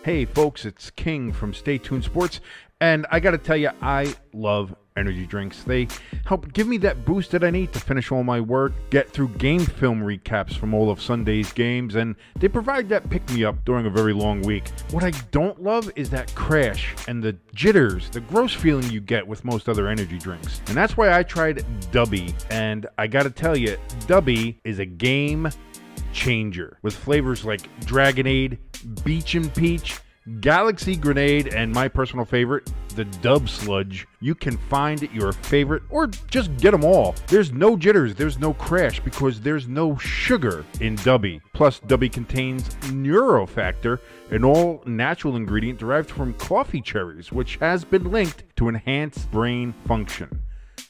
Hey folks, it's King from Stay Tuned Sports, and I gotta tell you, I love energy drinks. They help give me that boost that I need to finish all my work, get through game film recaps from all of Sunday's games, and they provide that pick-me-up during a very long week. What I don't love is that crash and the jitters, the gross feeling you get with most other energy drinks. And that's why I tried Dubby, and I gotta tell you, Dubby is a game changer with flavors like Dragonade, Beach and Peach, Galaxy Grenade, and my personal favorite, the Dub Sludge. You can find your favorite or just get them all. There's no jitters, there's no crash because there's no sugar in Dubby. Plus, Dubby contains Neurofactor, an all-natural ingredient derived from coffee cherries, which has been linked to enhance brain function.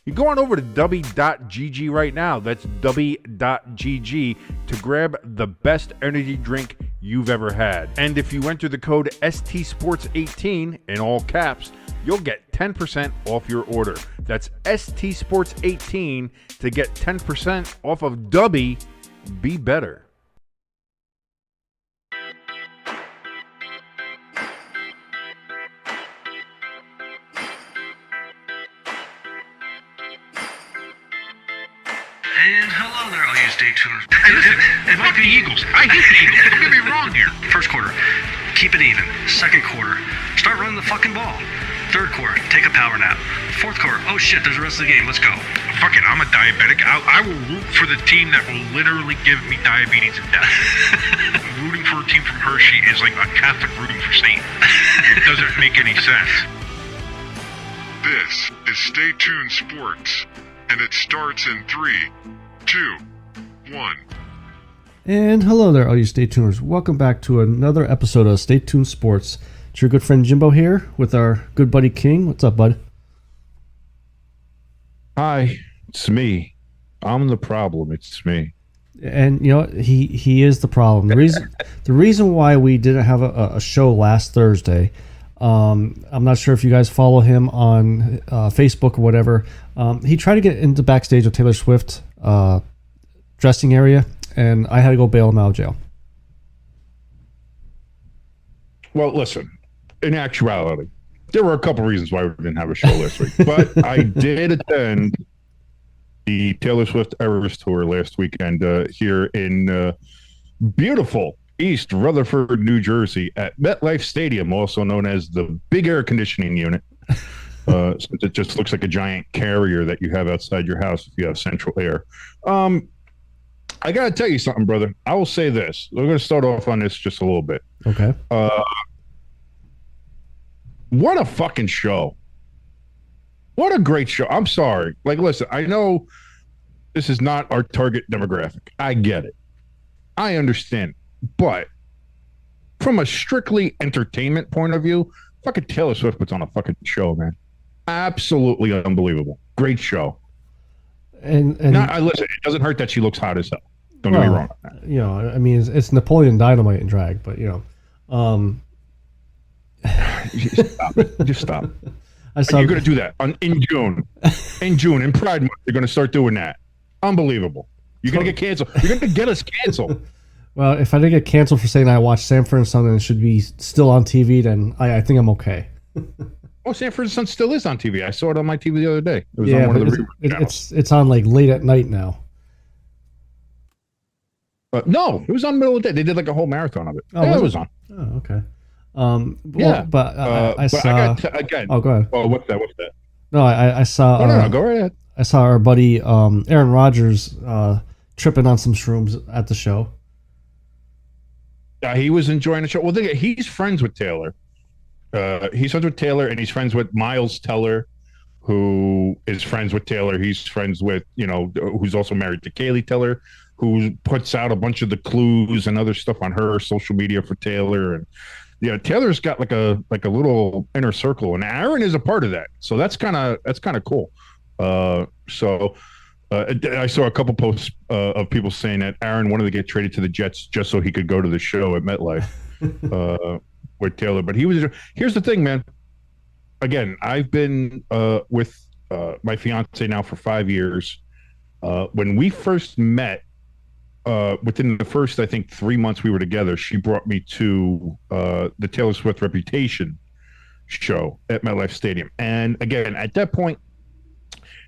You go on over to dubby.gg right now. That's dubby.gg to grab the best energy drink you've ever had. And if you enter the code STSports18 in all caps, you'll get 10% off your order. That's STSports18 to get 10% off of Dubby. Be better. And hello there, all you stay tuners. It might be the Eagles. I hate the Eagles. Don't get me wrong here. First quarter, keep it even. Second quarter, start running the fucking ball. Third quarter, take a power nap. Fourth quarter, oh shit, there's the rest of the game. Let's go. Fuck it, I'm a diabetic. I will root for the team that will literally give me diabetes and death. Rooting for a team from Hershey is like a Catholic rooting for Satan. It doesn't make any sense. This is Stay Tuned Sports, and it starts in 3, 2, 1. And hello there, all you Stay Tuners. Welcome back to another episode of Stay Tuned Sports. It's your good friend Jimbo here with our good buddy King. What's up, bud? Hi, it's me. I'm the problem. It's me. And you know he is the problem. The reason why we didn't have a show last Thursday. I'm not sure if you guys follow him on Facebook or whatever. He tried to get into backstage of Taylor Swift dressing area, and I had to go bail him out of jail. Well, listen, in actuality, there were a couple reasons why we didn't have a show last week, but I did attend the Taylor Swift Eras Tour last weekend here in beautiful East Rutherford, New Jersey at MetLife Stadium, also known as the Big Air Conditioning Unit. Since it just looks like a giant carrier that you have outside your house if you have central air. I got to tell you something, brother. I will say this. We're going to start off on this just a little bit. Okay. What a fucking show. What a great show. I'm sorry. Like, listen, I know this is not our target demographic. I get it. I understand. But from a strictly entertainment point of view, fucking Taylor Swift puts on a fucking show, man. Absolutely unbelievable. Great show. And now, listen, it doesn't hurt that she looks hot as hell. Don't get me wrong. You know, I mean, it's Napoleon Dynamite in drag, but you know, Just stop it. Just stop. You're going to do that in June. In June, in Pride Month, you're going to start doing that. Unbelievable. You're going to get canceled. You're going to get us canceled. Well, if I didn't get canceled for saying I watched Sanford and Son and it should be still on TV, then I think I'm okay. Oh, Sanford and Son still is on TV. I saw it on my TV the other day. It was on one of the channels. It's on like late at night now. No, it was on the middle of the day. They did like a whole marathon of it. Oh, yeah, it was on. Oh, okay. I saw. Again. Oh, go ahead. Oh, what's that? What's that? No, I saw. No, go right ahead. I saw our buddy Aaron Rodgers tripping on some shrooms at the show. He was enjoying the show. Well, he's friends with Taylor. He's friends with Taylor, and he's friends with Miles Teller, who is friends with Taylor. He's friends with, who's also married to Kaylee Teller, who puts out a bunch of the clues and other stuff on her social media for Taylor. And Taylor's got like a little inner circle, and Aron is a part of that. So that's kind of cool. I saw a couple posts of people saying that Aron wanted to get traded to the Jets just so he could go to the show at MetLife with Taylor. But here's the thing, man. Again, I've been with my fiance now for 5 years. When we first met, within the first, I think, 3 months we were together, she brought me to the Taylor Swift Reputation show at MetLife Stadium. And again, at that point,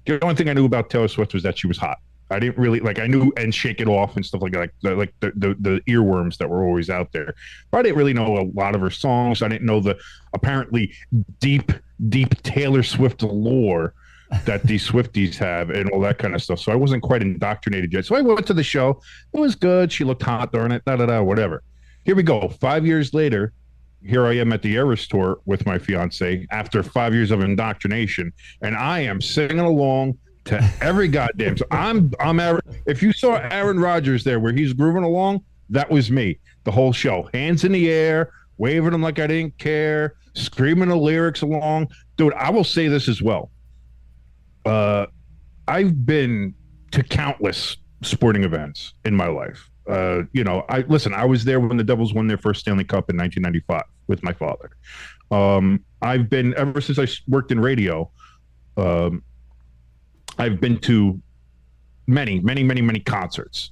the only thing I knew about Taylor Swift was that she was hot. I didn't really I knew and Shake It Off and stuff like that, like the earworms that were always out there. But I didn't really know a lot of her songs. I didn't know the apparently deep Taylor Swift lore that these Swifties have and all that kind of stuff. So I wasn't quite indoctrinated yet. So I went to the show. It was good. She looked hot during it, whatever. Here we go. 5 years later, here I am at the Eras tour with my fiance after 5 years of indoctrination, and I am singing along to every goddamn. So I'm Aaron. If you saw Aaron Rodgers there where he's grooving along, that was me the whole show. Hands in the air, waving them like I didn't care, screaming the lyrics along. Dude, I will say this as well. I've been to countless sporting events in my life. I was there when the Devils won their first Stanley Cup in 1995 with my father. I've been, ever since I worked in radio, I've been to many concerts,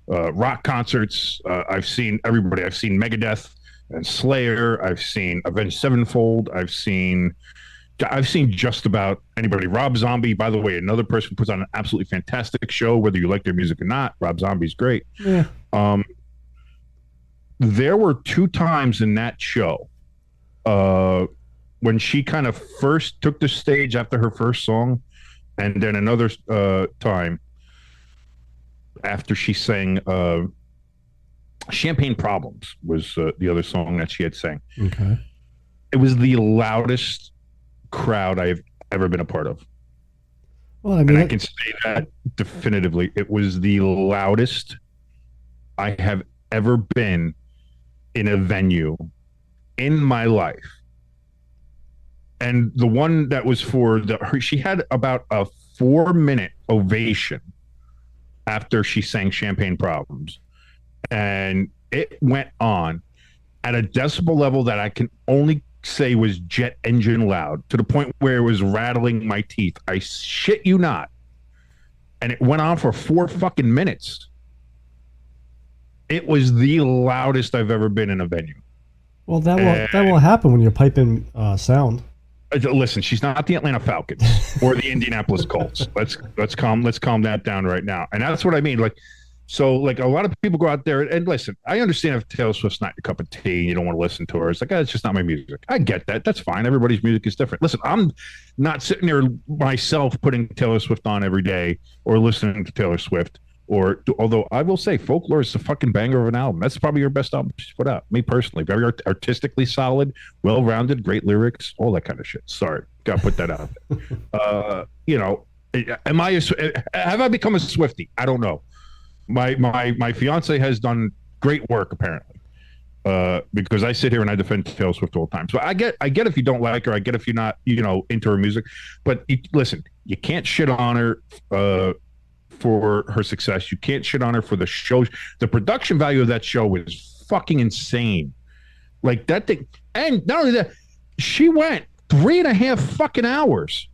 rock concerts. I've seen everybody. I've seen Megadeth and Slayer. I've seen Avenged Sevenfold. I've seen just about anybody. Rob Zombie, by the way, another person who puts on an absolutely fantastic show, whether you like their music or not. Rob Zombie's great. Yeah. There were 2 times in that show when she kind of first took the stage after her first song, and then another time after she sang Champagne Problems was the other song that she had sang. Okay. It was the loudest crowd I've ever been a part of. Well, I mean, and I can say that definitively. It was the loudest I have ever been in a venue in my life. And the one that was for she had about a 4-minute ovation after she sang Champagne Problems. And it went on at a decibel level that I can only say was jet engine loud, to the point where it was rattling my teeth. I shit you not. And it went on for 4 fucking minutes. It was the loudest I've ever been in a venue. Well, that will happen when you're piping sound. Listen, she's not the Atlanta Falcons or the Indianapolis Colts. Let's calm that down right now. And that's what I mean. So a lot of people go out there and listen. I understand if Taylor Swift's not your cup of tea and you don't want to listen to her. It's it's just not my music. I get that. That's fine. Everybody's music is different. Listen, I'm not sitting there myself putting Taylor Swift on every day or listening to Taylor Swift. Although I will say, Folklore is a fucking banger of an album. That's probably your best album she's put out. Me personally, very artistically solid, well-rounded, great lyrics, all that kind of shit. Sorry, got to put that out there. Have I become a Swiftie? I don't know. My fiance has done great work apparently, because I sit here and I defend Taylor Swift all the time. So I get if you don't like her, I get if you're not into her music, but listen, you can't shit on her for her success. You can't shit on her for the show. The production value of that show was fucking insane. Like that thing, and not only that, she went 3.5 fucking hours.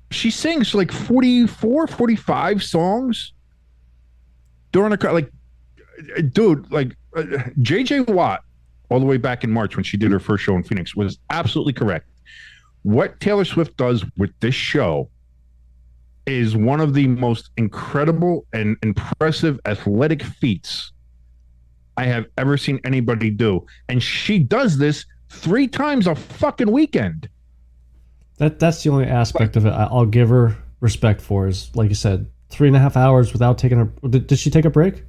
She sings 44, 45 songs during a dude, JJ Watt, all the way back in March when she did her first show in Phoenix, was absolutely correct. What Taylor Swift does with this show is one of the most incredible and impressive athletic feats I have ever seen anybody do. And she does this 3 times a fucking weekend. That's the only aspect of it I'll give her respect for, is like you said, 3.5 hours without taking a. Did she take a break?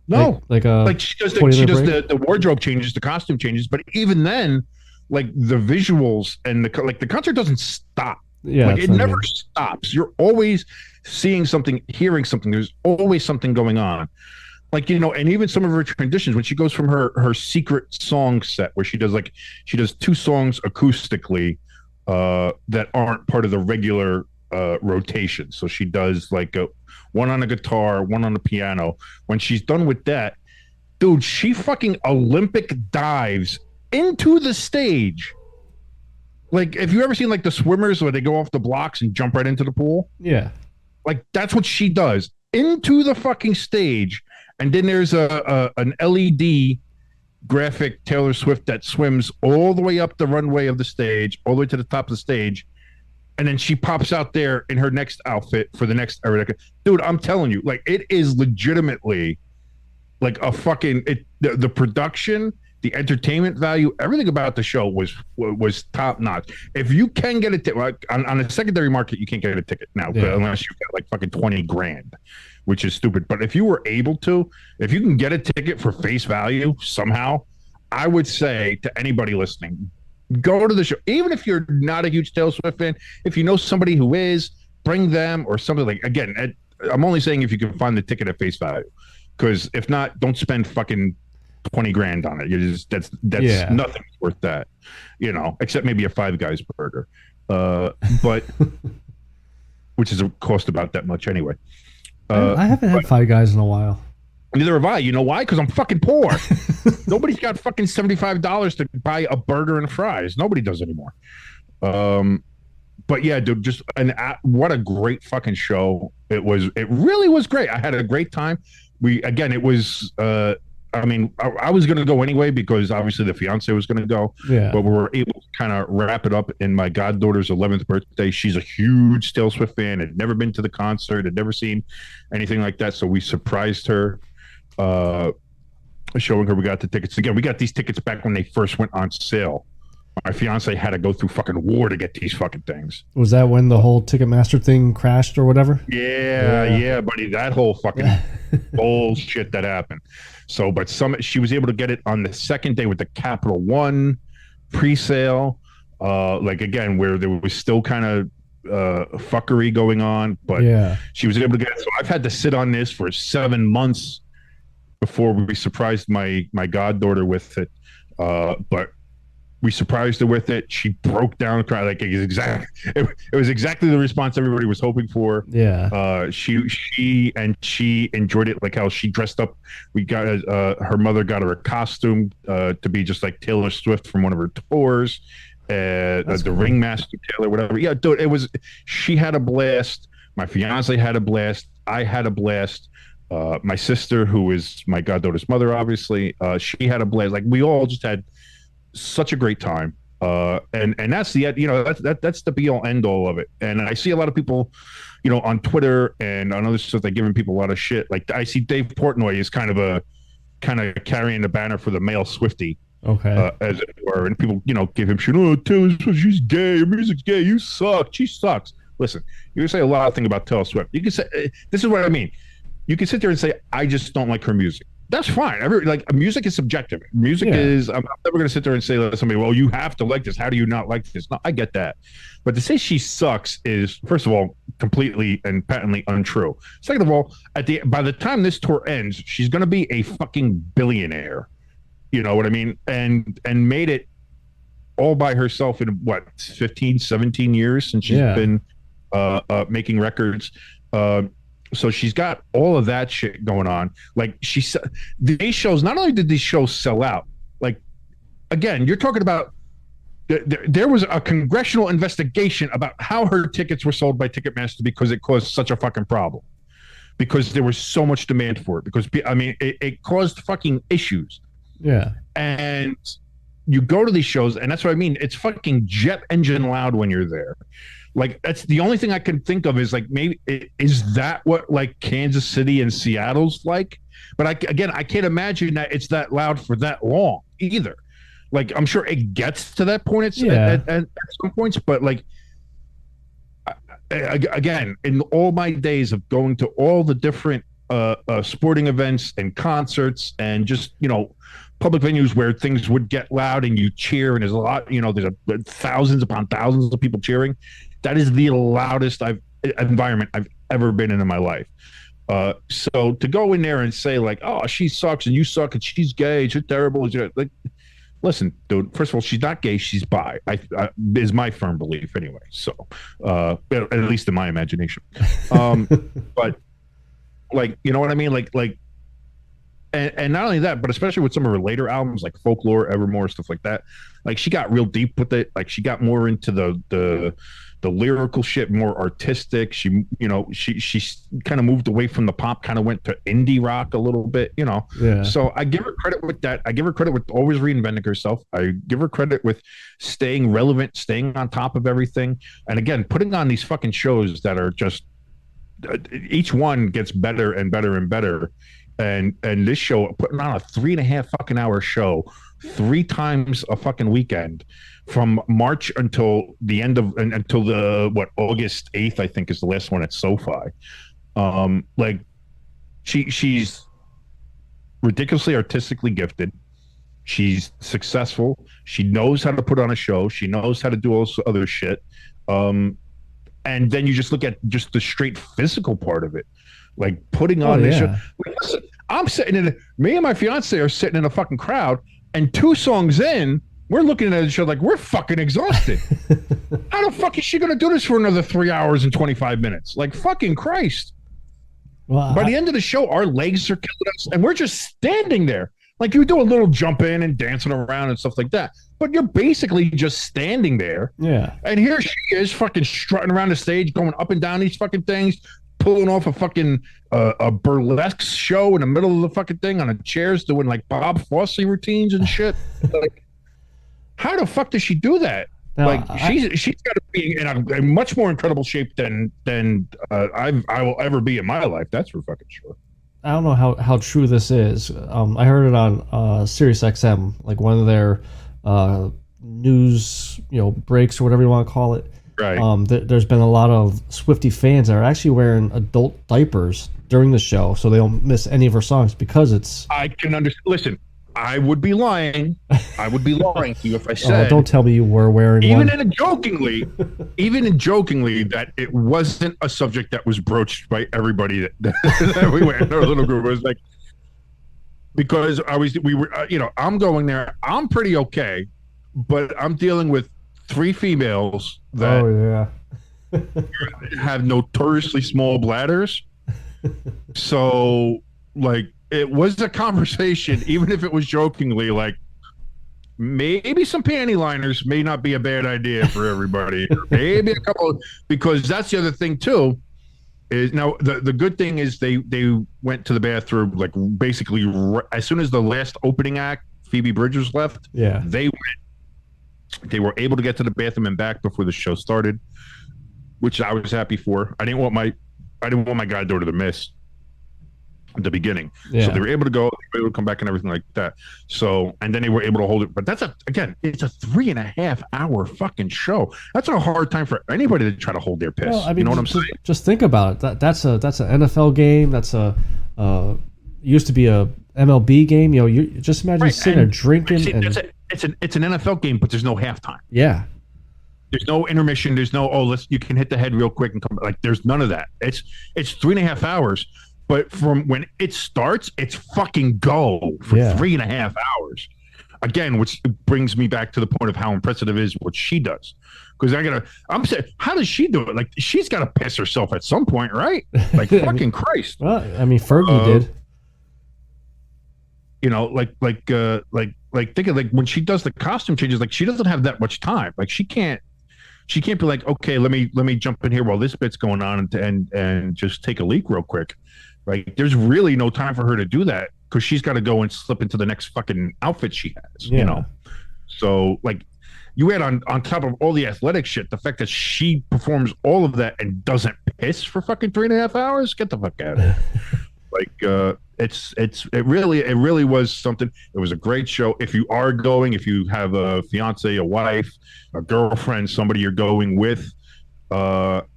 No, she does the wardrobe changes, the costume changes, but even then, the visuals and the concert doesn't stop. Yeah, it never stops. You're always seeing something, hearing something. There's always something going on. And even some of her transitions, when she goes from her secret song set where she does 2 songs acoustically that aren't part of the regular rotation. So she does one on a guitar, one on the piano. When she's done with that, dude, she fucking Olympic dives into the stage. Have you ever seen the swimmers where they go off the blocks and jump right into the pool? Yeah. That's what she does, into the fucking stage, And then there's an LED graphic Taylor Swift that swims all the way up the runway of the stage, all the way to the top of the stage. And then she pops out there in her next outfit for the next era. Dude, I'm telling you, like, it is legitimately like a fucking the production, the entertainment value, everything about the show was top notch. If you can get a ticket on a secondary market, you can't get a ticket now unless you get like fucking 20 grand, which is stupid. But if you were able to, if you can get a ticket for face value somehow, I would say to anybody listening, go to the show. Even if you're not a huge Taylor Swift fan, if you know somebody who is, bring them or something. Like, again, I'm only saying if you can find the ticket at face value, because if not, don't spend fucking 20 grand on it. You just that's nothing worth that, except maybe a Five Guys burger, but which is a cost about that much anyway. I haven't had Five Guys in a while. Neither have I. You know why? Because I'm fucking poor. Nobody's got fucking $75 to buy a burger and fries. Nobody does anymore. But yeah, dude, just what a great fucking show it was. It really was great. I had a great time. It was. I was going to go anyway because obviously the fiance was going to go. Yeah. But we were able to kind of wrap it up in my goddaughter's 11th birthday. She's a huge Taylor Swift fan. Had never been to the concert. Had never seen anything like that. So we surprised her. Showing her we got the tickets. Again, we got these tickets back when they first went on sale. My fiance had to go through fucking war to get these fucking things. Was that when the whole Ticketmaster thing crashed or whatever? Yeah, buddy. That whole fucking bullshit that happened. So, but she was able to get it on the second day with the Capital One pre-sale. Again, where there was still kind of fuckery going on, but she was able to get it. So I've had to sit on this for 7 months before we surprised my goddaughter with it. But we surprised her with it. She broke down and cried. Like, it was exactly the response everybody was hoping for. Yeah. She enjoyed it, like how she dressed up. We got her mother got her a costume to be just like Taylor Swift from one of her tours. The cool. Ringmaster Taylor, whatever. Yeah, dude, she had a blast. My fiance had a blast. I had a blast. My sister, who is my goddaughter's mother, obviously, she had a blast. Like, we all just had such a great time. And that's that's the be all end all of it. And I see a lot of people, on Twitter and on other stuff, they're giving people a lot of shit. Like, I see Dave Portnoy is kind of carrying the banner for the male Swiftie. Okay. As it were. And people, give him shit. Oh, Taylor Swift, she's gay. Her music's gay. You suck. She sucks. Listen, you can say a lot of things about Taylor Swift. You can say, this is what I mean. You can sit there and say, I just don't like her music. That's fine. Music is subjective. Music is, I'm never going to sit there and say to somebody, well, you have to like this. How do you not like this? No, I get that. But to say she sucks is, first of all, completely and patently untrue. Second of all, by the time this tour ends, she's going to be a fucking billionaire. You know what I mean? And made it all by herself in 15, 17 years since she's been making records. So she's got all of that shit going on. Like, these shows, not only did these shows sell out, like, again, you're talking about there was a congressional investigation about how her tickets were sold by Ticketmaster because it caused such a fucking problem. Because there was so much demand for it. Because, it caused fucking issues. Yeah. And you go to these shows, and that's what I mean. It's fucking jet engine loud when you're there. Like, that's the only thing I can think of is, like, maybe is that what, like, Kansas City and Seattle's like? But I can't imagine that it's that loud for that long either. Like, I'm sure it gets to that point at some points, but, like, again, in all my days of going to all the different sporting events and concerts and just, public venues where things would get loud and you cheer and there's a lot, there's thousands upon thousands of people cheering. That is the loudest environment I've ever been in my life. So to go in there and say, like, oh, she sucks and you suck and she's gay, she's terrible. Like, listen, dude, first of all, she's not gay, she's bi. Is my firm belief anyway. So at least in my imagination. But, like, you know what I mean? Like and not only that, but especially with some of her later albums like Folklore, Evermore, stuff like that. Like she got real deep with it. Like she got more into the lyrical shit, more artistic. She, she kind of moved away from the pop, kind of went to indie rock a little bit, Yeah. So I give her credit with that. I give her credit with always reinventing herself. I give her credit with staying relevant, staying on top of everything, and again, putting on these fucking shows that are just each one gets better and better and better. And this show, putting on a 3.5 fucking hour show 3 times a fucking weekend from March until the end of until the August 8th, I think is the last one at SoFi. Like she's ridiculously artistically gifted. She's successful. She knows how to put on a show. She knows how to do all this other shit. And then you just look at just the straight physical part of it. Like putting on this show. Like, listen, I'm sitting me and my fiance are sitting in a fucking crowd, and 2 songs in, we're looking at each other like we're fucking exhausted. How the fuck is she gonna do this for another 3 hours and 25 minutes? Like fucking Christ. Well, by the end of the show, our legs are killing us, and we're just standing there. Like you do a little jump in and dancing around and stuff like that, but you're basically just standing there. Yeah. And here she is, fucking strutting around the stage, going up and down these fucking things, pulling off a fucking a burlesque show in the middle of the fucking thing on a chairs, doing like Bob Fosse routines and shit. Like, how the fuck does she do that? Now, like she's got to be in a much more incredible shape than I will ever be in my life. That's for fucking sure. I don't know how true this is. I heard it on Sirius XM, like one of their news breaks or whatever you want to call it. Right. There's been a lot of Swiftie fans that are actually wearing adult diapers during the show, so they don't miss any of her songs because it's. I can understand. Listen, I would be lying. I would be lying to you if I said. Oh, don't tell me you were wearing even one. even in jokingly, that it wasn't a subject that was broached by everybody that we went in our little group. It was like because we were I'm going there. I'm pretty okay, but I'm dealing with 3 females that have notoriously small bladders. So, like, it was a conversation, even if it was jokingly, like, maybe some panty liners may not be a bad idea for everybody. Maybe a couple, because that's the other thing, too. Is now the good thing is they went to the bathroom, like, basically, as soon as the last opening act, Phoebe Bridgers left, they were able to get to the bathroom and back before the show started, which I was happy for. I didn't want my goddaughter to miss the beginning. So they were able to go, they were able to come back and everything like that. So, and then they were able to hold it. But that's it's a 3.5 hour fucking show. That's a hard time for anybody to try to hold their piss. Well, I mean, you know what I'm saying? Just think about it. That's an NFL game. That's used to be a MLB game. You just imagine sitting there drinking. See, it's an NFL game, but there's no halftime. Yeah. There's no intermission. There's no you can hit the head real quick and come. Like there's none of that. It's 3.5 hours, but from when it starts, it's fucking go for 3.5 hours. Again, which brings me back to the point of how impressive it is what she does. Because I'm saying, how does she do it? Like she's got to piss herself at some point, right? Like fucking Christ. Well, I mean, Fergie did. Think of like when she does the costume changes, like she doesn't have that much time. Like she can't be like, okay, let me jump in here while this bit's going on and just take a leak real quick. Like there's really no time for her to do that because she's got to go and slip into the next fucking outfit she has. So like you add on top of all the athletic shit, the fact that she performs all of that and doesn't piss for fucking 3.5 hours, get the fuck out of here. Like it really was something. It was a great show. If you are going, if you have a fiance, a wife, a girlfriend, somebody you're going with, out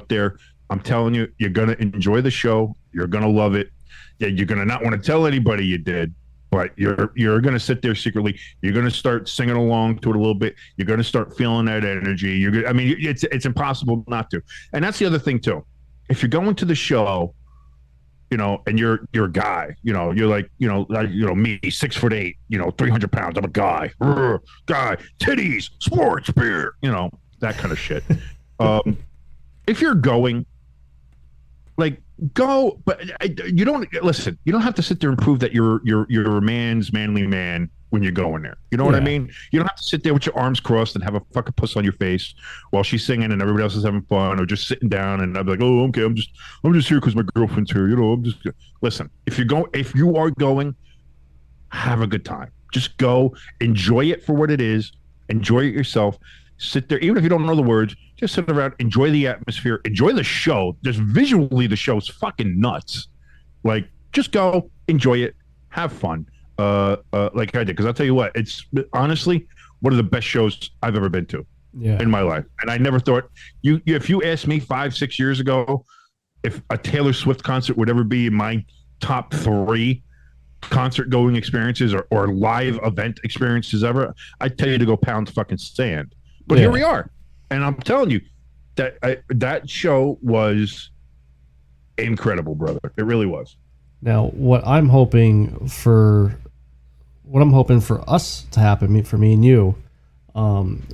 there, I'm telling you, you're gonna enjoy the show. You're gonna love it. Yeah, you're gonna not want to tell anybody you did, but you're gonna sit there secretly. You're gonna start singing along to it a little bit. You're gonna start feeling that energy. It's impossible not to. And that's the other thing too. If you're going to the show, and you're a guy, you're like, me, 6'8", 300 pounds. I'm a guy, guy, titties, sports, beer, that kind of shit. If you're going, like, Go, but you don't listen. You don't have to sit there and prove that you're a manly man when you're going there. You know what I mean? You don't have to sit there with your arms crossed and have a fucking puss on your face while she's singing and everybody else is having fun, or just sitting down and I'm like, oh, okay, I'm just here because my girlfriend's here. You know, I'm just listen. If you are going, have a good time. Just go, enjoy it for what it is. Enjoy it yourself. Sit there, even if you don't know the words. Just sit around, enjoy the atmosphere, enjoy the show. Just visually, the show's fucking nuts. Like, just go, enjoy it, have fun, like I did. Because I'll tell you what, it's honestly one of the best shows I've ever been to in my life. And I never thought if you asked me 5-6 years ago if a Taylor Swift concert would ever be in my top 3 concert going experiences or live event experiences ever, I'd tell you to go pound fucking sand. But here we are. And I'm telling you that that show was incredible, brother. It really was. Now, what I'm hoping for us to happen, for me and you,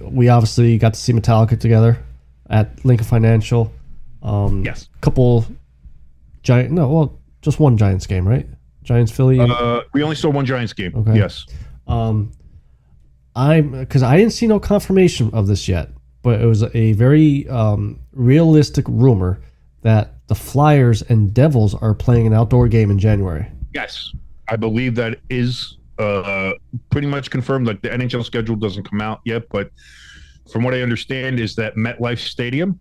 we obviously got to see Metallica together at Lincoln Financial. Yes. Couple just one Giants game, right? Giants Philly. We only saw one Giants game. Okay. Yes. Because I didn't see no confirmation of this yet, but it was a very realistic rumor that the Flyers and Devils are playing an outdoor game in January. Yes, I believe that is pretty much confirmed. Like the NHL schedule doesn't come out yet, but from what I understand is that MetLife Stadium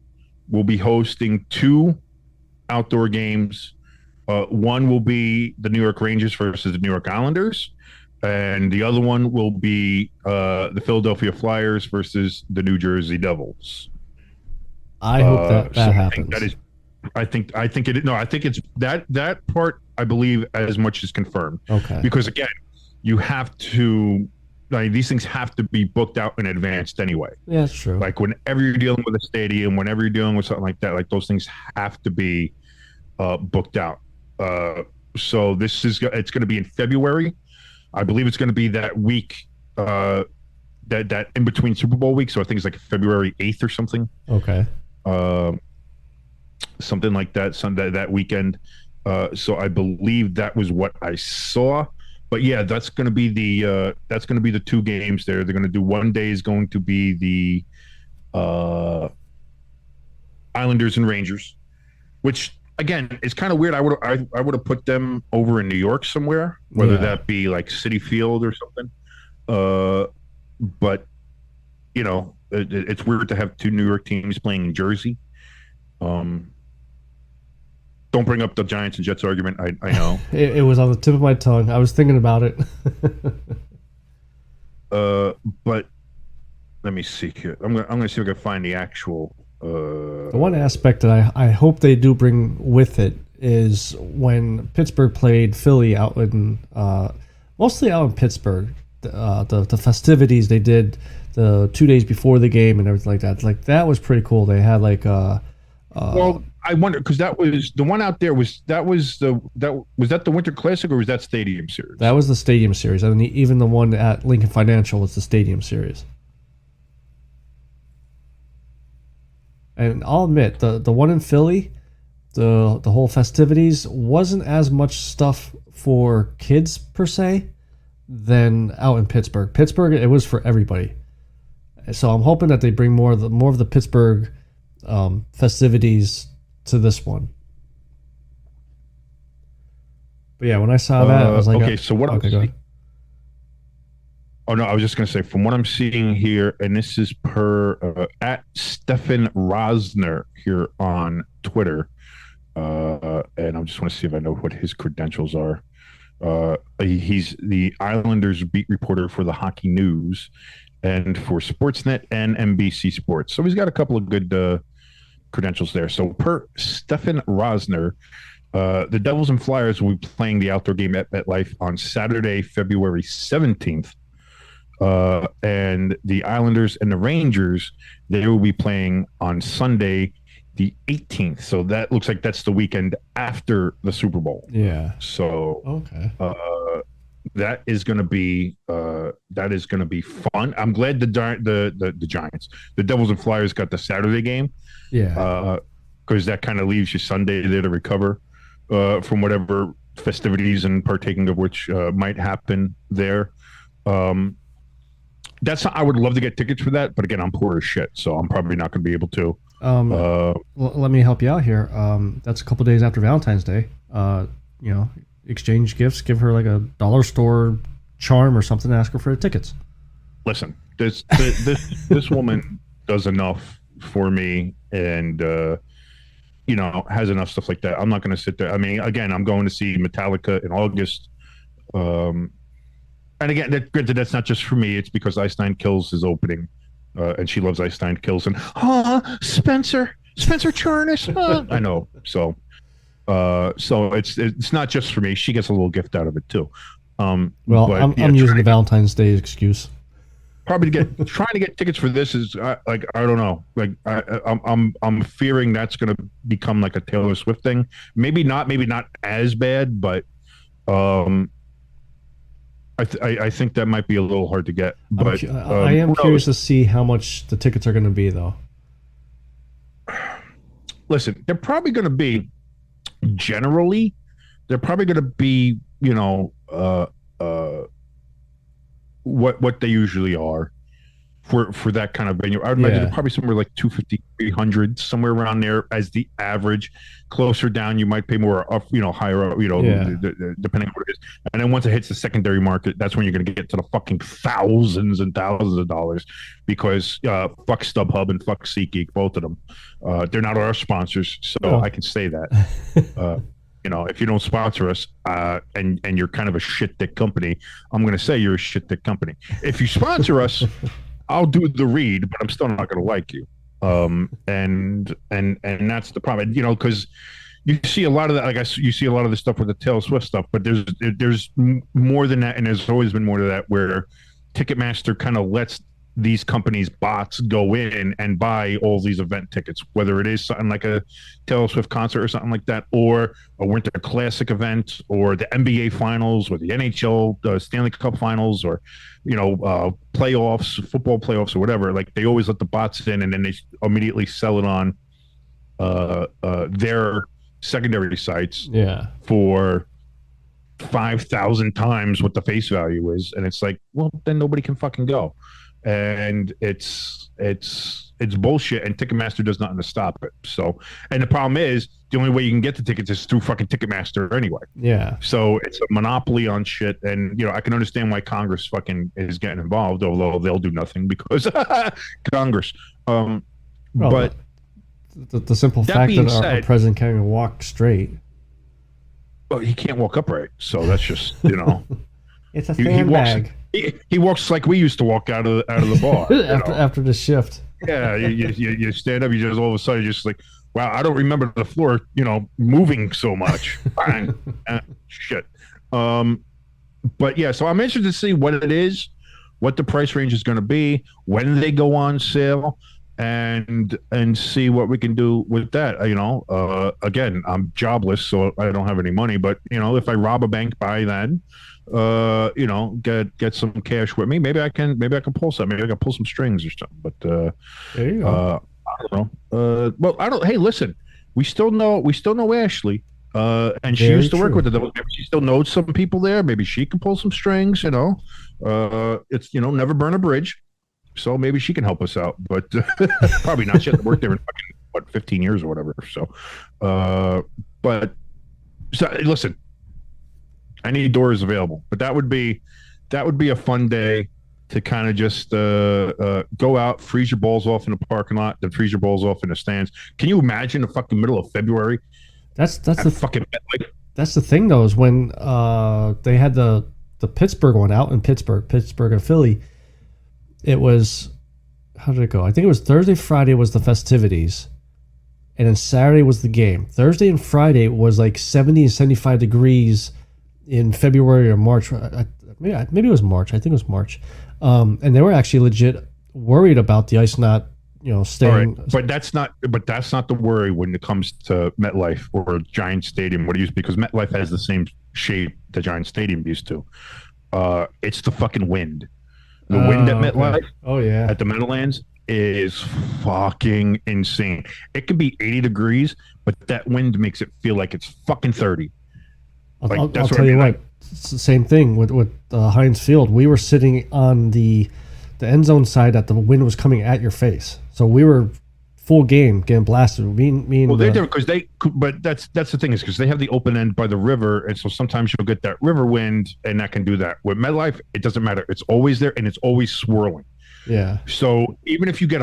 will be hosting 2 outdoor games. One will be the New York Rangers versus the New York Islanders. And the other one will be the Philadelphia Flyers versus the New Jersey Devils. I hope that happens. I think it's that part. I believe as much as confirmed. Okay. Because again, you have to. These things have to be booked out in advance anyway. Yeah, that's true. Like whenever you're dealing with a stadium, whenever you're dealing with something like that, like those things have to be booked out. So it's going to be in February. I believe it's going to be that week, that in between Super Bowl week. So I think it's like February 8th or something. Okay. Something like that. Sunday that weekend. So I believe that was what I saw. But yeah, that's going to be the 2 games there. They're going to do one day is going to be the Islanders and Rangers, which. Again, it's kind of weird. I would have put them over in New York somewhere, whether that be like Citi Field or something. But you know, it's weird to have 2 New York teams playing in Jersey. Don't bring up the Giants and Jets argument. I know it was on the tip of my tongue. I was thinking about it. But let me see here. I'm gonna see if I can find the actual. The one aspect that I hope they do bring with it is when Pittsburgh played Philly out in mostly out in Pittsburgh, the festivities they did the 2 days before the game and everything like that. Like that was pretty cool. They had like well, I wonder because that was the one out there was that the Winter Classic or was that Stadium Series? That was the Stadium Series, and even the one at Lincoln Financial was the Stadium Series. And I'll admit, the one in Philly, the whole festivities wasn't as much stuff for kids per se than out in Pittsburgh. Pittsburgh, it was for everybody. So I'm hoping that they bring more of the Pittsburgh festivities to this one. But yeah, when I saw that, I was like, okay. So what? Okay, go ahead. Oh no, I was just going to say from what I'm seeing here, and this is per at Stefan Rosner here on Twitter, and I just want to see if I know what his credentials are. He's the Islanders beat reporter for the Hockey News and for Sportsnet and NBC Sports. So he's got a couple of good credentials there. So per Stefan Rosner, the Devils and Flyers will be playing the outdoor game at MetLife on Saturday, February 17th. And the Islanders and the Rangers, they will be playing on Sunday, the 18th. So that looks like that's the weekend after the Super Bowl. Yeah. So okay. That is going to be fun. I'm glad the Giants, the Devils and Flyers got the Saturday game. Yeah. Because that kind of leaves you Sunday there to recover. from whatever festivities and partaking of which might happen there. That's I would love to get tickets for that, but again, I'm poor as shit, so I'm probably not going to be able to. Let me help you out here. That's a couple days after Valentine's Day. Exchange gifts. Give her like a dollar store charm or something. Ask her for the tickets. Listen, this woman does enough for me, and has enough stuff like that. I'm not going to sit there. I mean, again, I'm going to see Metallica in August. And again, granted, that's not just for me. It's because Ice Nine Kills is opening, and she loves Ice Nine Kills. And Spencer Chernus. I know. So it's not just for me. She gets a little gift out of it too. I'm using the Valentine's Day excuse. Probably trying to get tickets for this is I don't know. Like I'm fearing that's going to become like a Taylor Swift thing. Maybe not as bad, but I think that might be a little hard to get. But I am curious to see how much the tickets are going to be, though. Listen, they're probably going to be what they usually are for that kind of venue. I would imagine they're probably somewhere like 250, 300, somewhere around there as the average. Closer down, you might pay more up, higher up, depending on what it is. And then once it hits the secondary market, that's when you're going to get to the fucking thousands and thousands of dollars because fuck StubHub and fuck SeatGeek, both of them. They're not our sponsors, so I can say that. If you don't sponsor us and you're kind of a shit dick company, I'm going to say you're a shit dick company. If you sponsor us, I'll do the read, but I'm still not going to like you. And that's the problem, because you see a lot of that. Like you see a lot of the stuff with the Taylor Swift stuff, but there's more than that, and there's always been more to that where Ticketmaster kind of lets these companies' bots go in and buy all these event tickets, whether it is something like a Taylor Swift concert or something like that, or a Winter Classic event, or the NBA Finals, or the NHL Stanley Cup Finals, or playoffs, football playoffs, or whatever. Like they always let the bots in, and then they immediately sell it on their secondary sites for 5,000 times what the face value is, and it's like, well, then nobody can fucking go. And it's bullshit, and Ticketmaster does nothing to stop it. So, and the problem is the only way you can get the tickets is through fucking Ticketmaster anyway. Yeah. So it's a monopoly on shit, and I can understand why Congress fucking is getting involved, although they'll do nothing because Congress. But the simple fact that our president can't even walk straight. Well, he can't walk upright, so that's just it's a sandbag. He walks like we used to walk out of the bar after the shift. Yeah, you stand up, you just all of a sudden you're just like, wow, I don't remember the floor, moving so much. Shit. But yeah, so I'm interested to see what it is, what the price range is going to be, when they go on sale, and see what we can do with that. Again, I'm jobless, so I don't have any money. But if I rob a bank by then, get some cash with me. Maybe I can pull something. Maybe I can pull some strings or something. But there you go. I don't know. Well, I don't. Hey, listen, we still know Ashley, and she used to work with the Maybe she still knows some people there. Maybe she can pull some strings. It's never burn a bridge. So maybe she can help us out, but probably not. She hasn't worked there in 15 years or whatever. So, listen, I need doors available, but that would be a fun day to kind of just go out, freeze your balls off in the parking lot, then freeze your balls off in the stands. Can you imagine the fucking middle of February? That's the thing though, is when they had the Pittsburgh one out in Pittsburgh and Philly. It was, how did it go? I think it was Thursday, Friday was the festivities, and then Saturday was the game. Thursday and Friday was like 70 and 75 degrees in February or March. Maybe it was March. I think it was March. And they were actually legit worried about the ice not, staying. Right. But that's not the worry when it comes to MetLife or Giant Stadium. What it used because MetLife has the same shape that Giant Stadium used to. It's the fucking wind. The wind at MetLife, at the Meadowlands, is fucking insane. It can be 80 degrees, but that wind makes it feel like it's fucking 30. I'll tell you what, it's the same thing with Heinz Field. We were sitting on the end zone side that the wind was coming at your face. So we were full game getting blasted. Well, they're different because but that's the thing is because they have the open end by the river, and so sometimes you'll get that river wind, and that can do that. With MetLife, it doesn't matter. It's always there, and it's always swirling. Yeah. So even if you get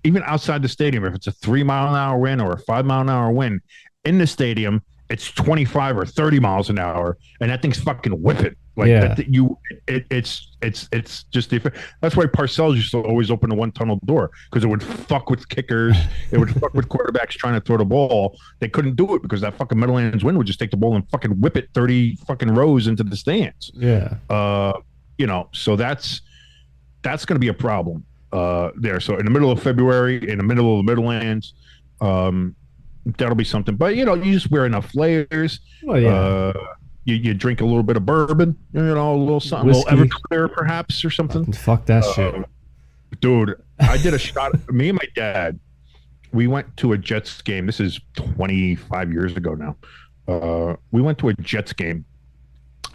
even outside the stadium, if it's a 3-mile-an-hour wind or a 5-mile-an-hour wind in the stadium, it's 25 or 30 miles an hour, and that thing's fucking whipping. It's just different. That's why Parcells used to always open the one tunnel door because it would fuck with kickers. It would fuck with quarterbacks trying to throw the ball. They couldn't do it because that fucking Meadowlands wind would just take the ball and fucking whip it 30 fucking rows into the stands. Yeah. So that's going to be a problem there. So in the middle of February, in the middle of the Meadowlands, that'll be something. But you just wear enough layers. Well, yeah. You drink a little bit of bourbon, a little something, Whiskey. a little Everclear perhaps or something. Fuck that shit. Dude, I did a shot. Me and my dad, we went to a Jets game. This is 25 years ago now. We went to a Jets game.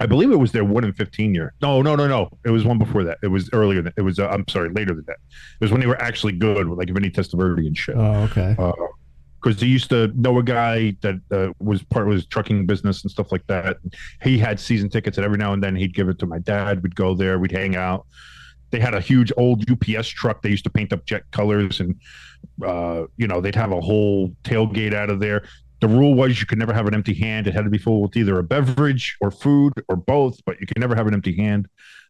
I believe it was their 1-15 year. No. It was one before that. It was earlier. It was, later than that. It was when they were actually good with like Vinny Testaverde and shit. Oh, okay. Because he used to know a guy that was part of his trucking business and stuff like that. He had season tickets, and every now and then he'd give it to my dad. We'd go there. We'd hang out. They had a huge old UPS truck. They used to paint up jet colors, and they'd have a whole tailgate out of there. The rule was you could never have an empty hand. It had to be full with either a beverage or food or both, but you could never have an empty hand.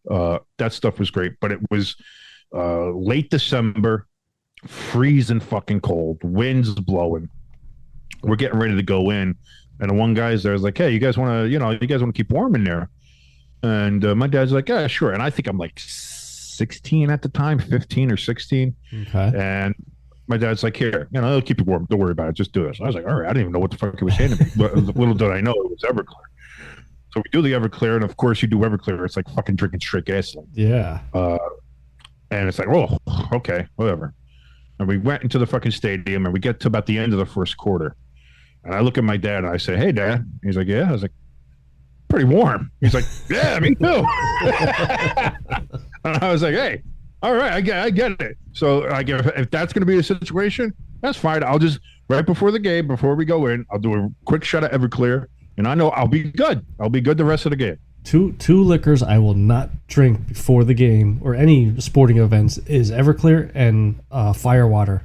That stuff was great, but it was late December. Freezing fucking cold, winds blowing. We're getting ready to go in, and the one guy's there is like, "Hey, you guys want to keep warm in there?" And my dad's like, "Yeah, sure." And I think I'm like 16 at the time, 15 or 16. Okay. And my dad's like, "Here, it'll keep you warm. Don't worry about it. Just do this." I was like, "All right." I didn't even know what the fuck he was saying to me, but little did I know it was Everclear. So we do the Everclear, and of course, you do Everclear. It's like fucking drinking straight gasoline. Yeah. And it's like, oh, okay, whatever. And we went into the fucking stadium, and we get to about the end of the first quarter. And I look at my dad, and I say, "Hey, Dad." He's like, "Yeah." I was like, "Pretty warm." He's like, "Yeah, me too." And I was like, "Hey, all right, I get it." So if that's going to be the situation, that's fine. I'll just, right before the game, before we go in, I'll do a quick shot of Everclear, and I know I'll be good. I'll be good the rest of the game. Two liquors I will not drink before the game or any sporting events is Everclear and Firewater.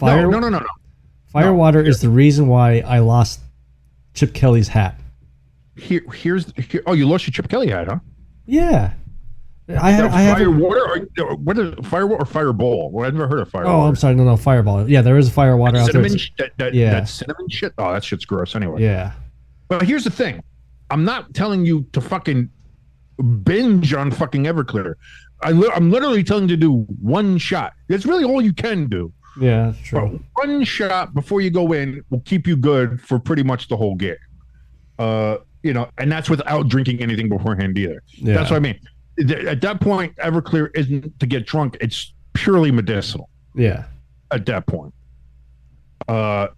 No. Firewater is the reason why I lost Chip Kelly's hat. Here's you lost your Chip Kelly hat, huh? Yeah. I have Firewater or what is Firewater or Fireball? Well, I've never heard of Firewater. Oh, I'm sorry. No, Fireball. Yeah, there is a Firewater out there. That cinnamon shit? Oh, that shit's gross anyway. Yeah. But here's the thing. I'm not telling you to fucking binge on fucking Everclear. I'm literally telling you to do one shot. It's really all you can do. Yeah, that's true. But one shot before you go in will keep you good for pretty much the whole game. And that's without drinking anything beforehand either. Yeah. That's what I mean. At that point, Everclear isn't to get drunk. It's purely medicinal. Yeah. At that point.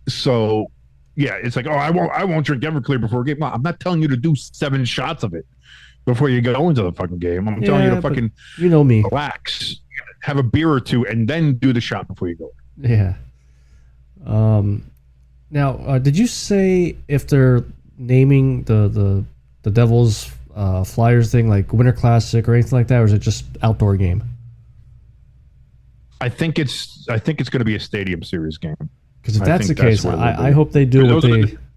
So yeah, it's like, I won't drink Everclear before a game. No, I'm not telling you to do 7 shots of it before you go into the fucking game. I'm telling you to fucking me. Relax, have a beer or two, and then do the shot before you go. Yeah. Now, did you say if they're naming the Devils Flyers thing like Winter Classic or anything like that, or is it just outdoor game? I think it's going to be a Stadium Series game. Because if that's the case, I hope they do what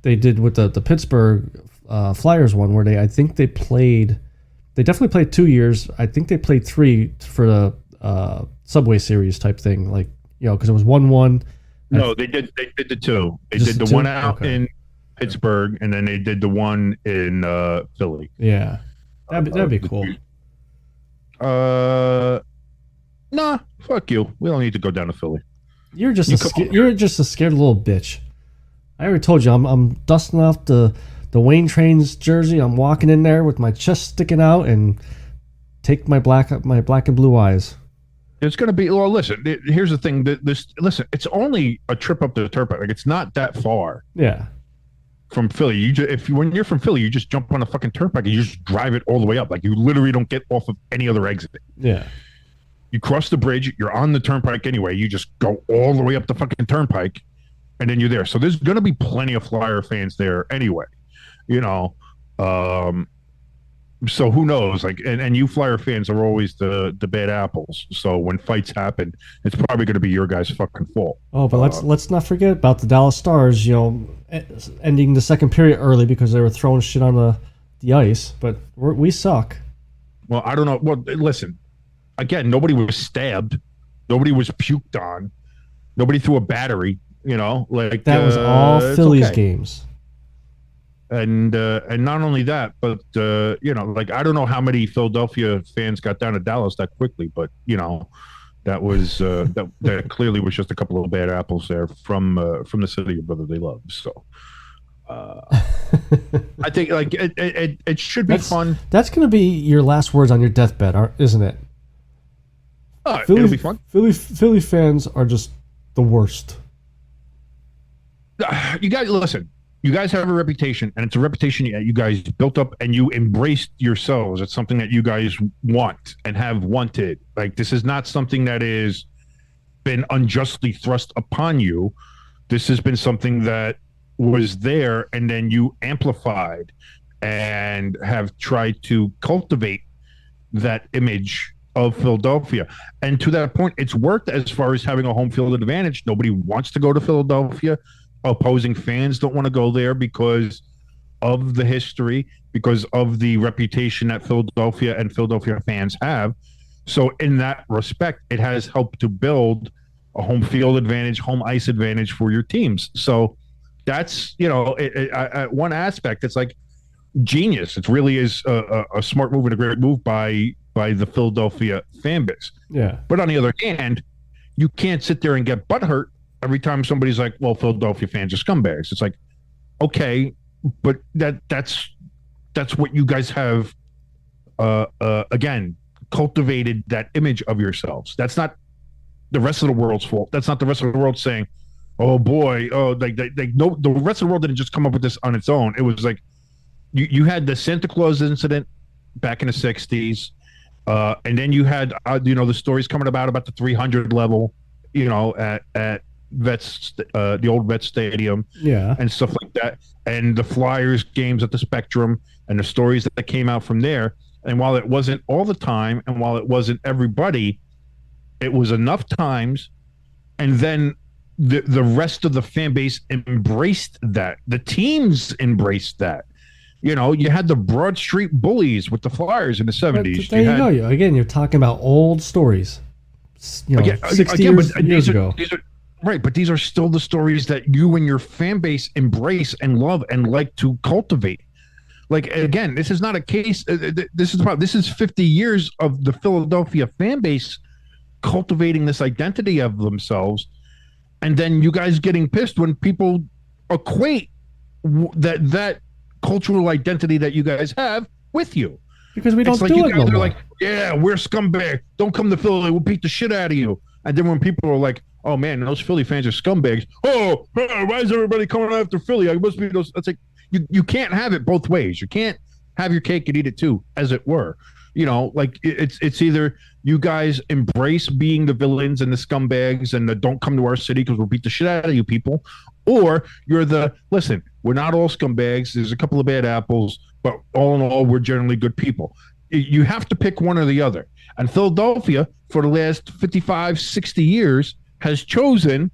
they did with the Pittsburgh Flyers one, where they definitely played 2 years. I think they played 3 for the Subway Series type thing, because it was 1-1. No, they did the 2. They did the 1 out in Pittsburgh, and then they did the 1 in Philly. Yeah, that'd be cool. Nah, fuck you. We don't need to go down to Philly. You're just a scared little bitch. I already told you I'm dusting off the Wayne Trains jersey. I'm walking in there with my chest sticking out and take my black and blue eyes. It's going to be. Well, listen. Here's the thing. Listen. It's only a trip up to the Turnpike. Like it's not that far. Yeah. From Philly, when you're from Philly, you just jump on a fucking turnpike and you just drive it all the way up. Like you literally don't get off of any other exit. Yeah. You cross the bridge, you're on the turnpike anyway. You just go all the way up the fucking turnpike, and then you're there. So there's going to be plenty of Flyer fans there anyway. You know, so who knows? Like, and you Flyer fans are always the bad apples. So when fights happen, it's probably going to be your guys' fucking fault. Oh, but let's not forget about the Dallas Stars. You know, ending the second period early because they were throwing shit on the ice. But we suck. Well, I don't know. Well, listen. Again, nobody was stabbed. Nobody was puked on. Nobody threw a battery. You know, like that was all Phillies games. And not only that, but you know, like I don't know how many Philadelphia fans got down to Dallas that quickly, but you know, that was that clearly was just a couple of bad apples there from the city of brotherly love. So I think like it should be fun. That's going to be your last words on your deathbed, isn't it? It'll be fun. Philly fans are just the worst. You guys listen. You guys have a reputation, and it's a reputation you guys built up, and you embraced yourselves. It's something that you guys want and have wanted. Like this is not something that is been unjustly thrust upon you. This has been something that was there, and then you amplified and have tried to cultivate that image of Philadelphia. And to that point, it's worked as far as having a home field advantage. Nobody wants to go to Philadelphia. Opposing fans don't want to go there because of the history, because of the reputation that Philadelphia and Philadelphia fans have. So in that respect, it has helped to build a home field advantage, home ice advantage for your teams. So that's, you know, one aspect, it's like genius. It really is a smart move and a great move by the Philadelphia fan base. Yeah. But on the other hand, you can't sit there and get butthurt every time somebody's like, well, Philadelphia fans are scumbags. It's like, okay, but that's what you guys have, again, cultivated that image of yourselves. That's not the rest of the world's fault. That's not the rest of the world saying, oh boy, oh, no, the rest of the world didn't just come up with this on its own. It was like, you had the Santa Claus incident back in the 60s. And then you had, you know, the stories coming about the 300 level, you know, at Vets, the old Vets Stadium, yeah, and stuff like that, and the Flyers games at the Spectrum, and the stories that came out from there. And while it wasn't all the time, and while it wasn't everybody, it was enough times, and then the rest of the fan base embraced that. The teams embraced that. You know, you had the Broad Street Bullies with the Flyers in the 70s. There you go. Again, you're talking about old stories. You know, 60 years ago. Right, but these are still the stories that you and your fan base embrace and love and like to cultivate. Like, again, this is not a case. This is the problem. This is 50 years of the Philadelphia fan base cultivating this identity of themselves, and then you guys getting pissed when people equate that cultural identity that you guys have with you. Because we don't it's like do you it guys no are more. like, yeah, we're scumbag. Don't come to Philly. We'll beat the shit out of you. And then when people are like, oh man, those Philly fans are scumbags. Oh, why is everybody coming after Philly? I must be those. It's like you can't have it both ways. You can't have your cake and eat it too, as it were. You know, like it's either you guys embrace being the villains and the scumbags and the don't come to our city because we'll beat the shit out of you people, or you're the listen. We're not all scumbags. There's a couple of bad apples, but all in all, we're generally good people. You have to pick one or the other. And Philadelphia, for the last 55, 60 years, has chosen,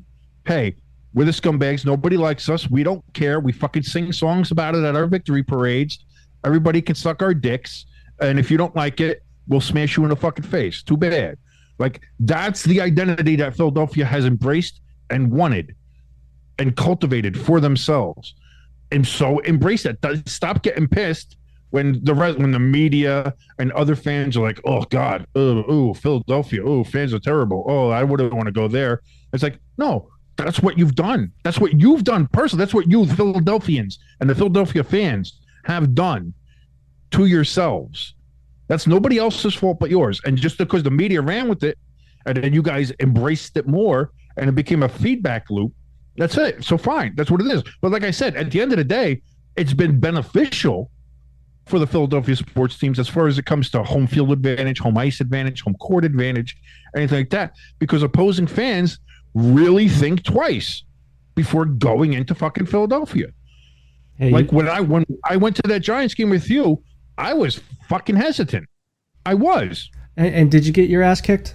hey, we're the scumbags. Nobody likes us. We don't care. We fucking sing songs about it at our victory parades. Everybody can suck our dicks. And if you don't like it, we'll smash you in the fucking face. Too bad. Like, that's the identity that Philadelphia has embraced and wanted and cultivated for themselves. And so embrace that. Stop getting pissed when the media and other fans are like, oh God, oh Philadelphia, oh fans are terrible. Oh, I wouldn't want to go there. It's like, no, that's what you've done. That's what you've done personally. That's what you, the Philadelphians and the Philadelphia fans, have done to yourselves. That's nobody else's fault but yours. And just because the media ran with it and then you guys embraced it more, and it became a feedback loop. That's it. So fine, that's what it is. But like I said, at the end of the day, it's been beneficial for the Philadelphia sports teams as far as it comes to home field advantage, home ice advantage, home court advantage, anything like that, because opposing fans really think twice before going into fucking Philadelphia. Hey, like when I went to that Giants game with you, I was fucking hesitant. I was. And did you get your ass kicked?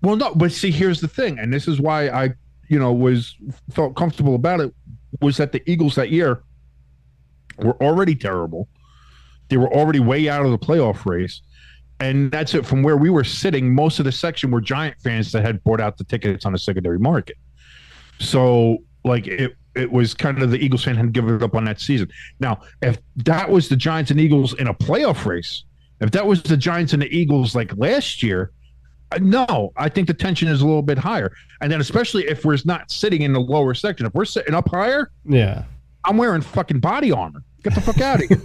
Well, no, but see, here's the thing, and this is why I, felt comfortable about it, was that the Eagles that year were already terrible. They were already way out of the playoff race. And that's it. From where we were sitting, most of the section were Giant fans that had bought out the tickets on the secondary market. So, like, it was kind of the Eagles fan had given it up on that season. Now, if that was the Giants and Eagles in a playoff race, if that was the Giants and the Eagles like last year, no, I think the tension is a little bit higher. And then especially if we're not sitting in the lower section. If we're sitting up higher, yeah, I'm wearing fucking body armor. Get the fuck out of here.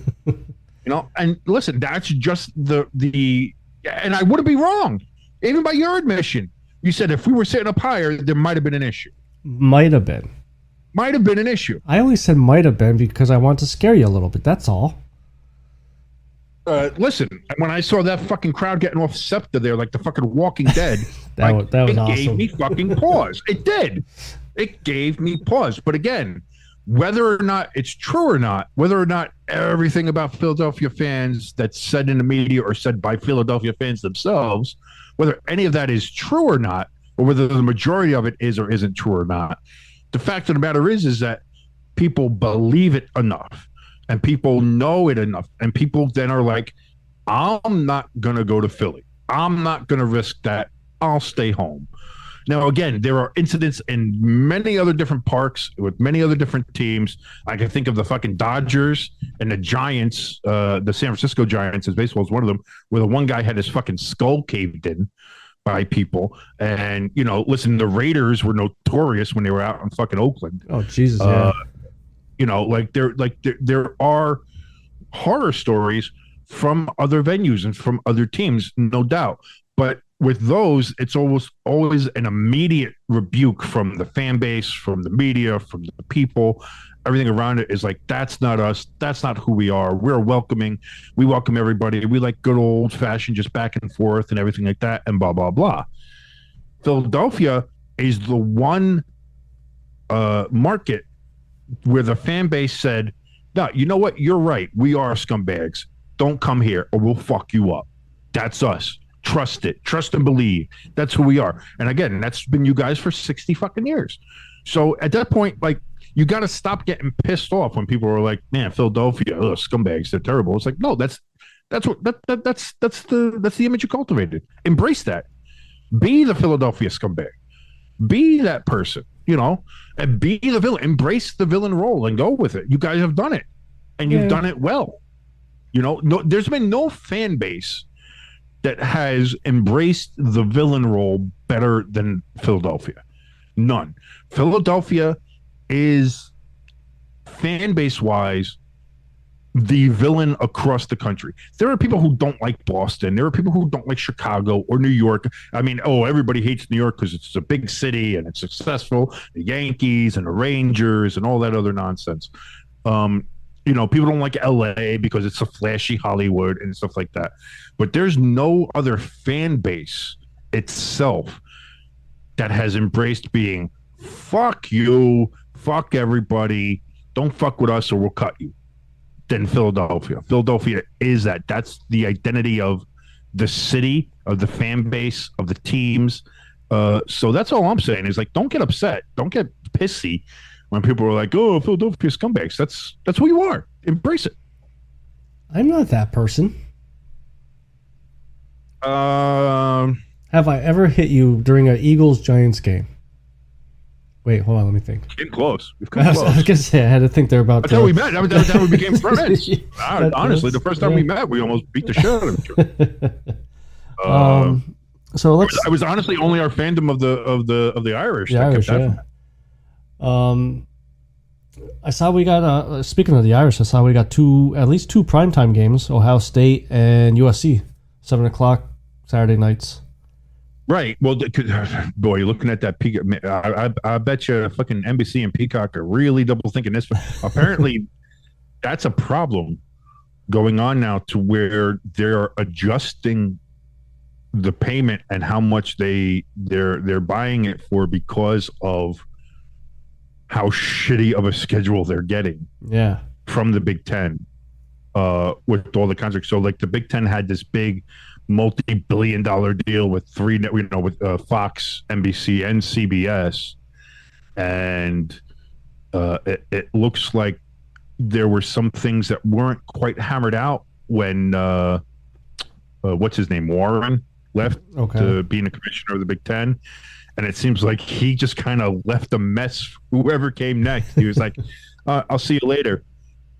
And listen, that's just the and I wouldn't be wrong. Even by your admission, you said if we were sitting up higher, there might have been an issue. Might have been an issue. I always said might have been because I want to scare you a little bit. That's all. Listen, when I saw that fucking crowd getting off SEPTA there, like the fucking Walking Dead, that was it awesome. gave me fucking pause. It did. It gave me pause. But again, whether or not it's true or not, whether or not everything about Philadelphia fans that's said in the media or said by Philadelphia fans themselves, whether any of that is true or not, or whether the majority of it is or isn't true or not, the fact of the matter is that people believe it enough and people know it enough. And people then are like, I'm not going to go to Philly. I'm not going to risk that. I'll stay home. Now, again, there are incidents in many other different parks with many other different teams. I can think of the fucking Dodgers and the Giants, the San Francisco Giants, as baseball is one of them, where the one guy had his fucking skull caved in by people. And, listen, the Raiders were notorious when they were out in fucking Oakland. Oh, Jesus, yeah. There are horror stories from other venues and from other teams, no doubt. But with those, it's always an immediate rebuke from the fan base, from the media, from the people. Everything around it is like, that's not us. That's not who we are. We're welcoming. We welcome everybody. We like good old fashioned, just back and forth and everything like that, and blah, blah, blah. Philadelphia is the one market where the fan base said, no, you know what? You're right. We are scumbags. Don't come here or we'll fuck you up. That's us. Trust it. Trust and believe. That's who we are. And again, that's been you guys for 60 fucking years. So at that point, like, you got to stop getting pissed off when people are like, man, Philadelphia, scumbags, they're terrible. It's like, no, that's the image you cultivated. Embrace that. Be the Philadelphia scumbag. Be that person, and be the villain. Embrace the villain role and go with it. You guys have done it, and you've done it well. No, there's been no fan base that has embraced the villain role better than Philadelphia. None. Philadelphia is, fan base wise, the villain across the country. There are people who don't like Boston. There are people who don't like Chicago or New York. I mean, everybody hates New York because it's a big city and it's successful. The Yankees and the Rangers and all that other nonsense. People don't like LA because it's a flashy Hollywood and stuff like that. But there's no other fan base itself that has embraced being, fuck you, fuck everybody, don't fuck with us or we'll cut you, than Philadelphia. Philadelphia is that. That's the identity of the city, of the fan base, of the teams. So that's all I'm saying is, like, don't get upset. Don't get pissy when people are like, oh, Philadelphia scumbags. That's who you are. Embrace it. I'm not that person. Have I ever hit you during an Eagles-Giants game? Wait, hold on. Let me think. Getting close. We've come close. I was going to say, I had to think they're about. That's how we met. That's how we became friends. Honestly, the first time we met, we almost beat the shit out of each other. So let's. I was honestly only our fandom of the Irish. The Irish, yeah. I saw we got. Speaking of the Irish, I saw we got at least two primetime games: Ohio State and USC, 7:00 Saturday nights. Right. Well, boy, looking at that Peacock, I bet you fucking NBC and Peacock are really double thinking this. Apparently, that's a problem going on now to where they're adjusting the payment and how much they're buying it for because of how shitty of a schedule they're getting. Yeah. From the Big Ten, with all the contracts. So, like, the Big Ten had this big multi-billion-dollar deal with with Fox, NBC, and CBS, and it looks like there were some things that weren't quite hammered out when what's his name, Warren, left to being the commissioner of the Big Ten. And it seems like he just kind of left a mess. Whoever came next, he was like, I'll see you later.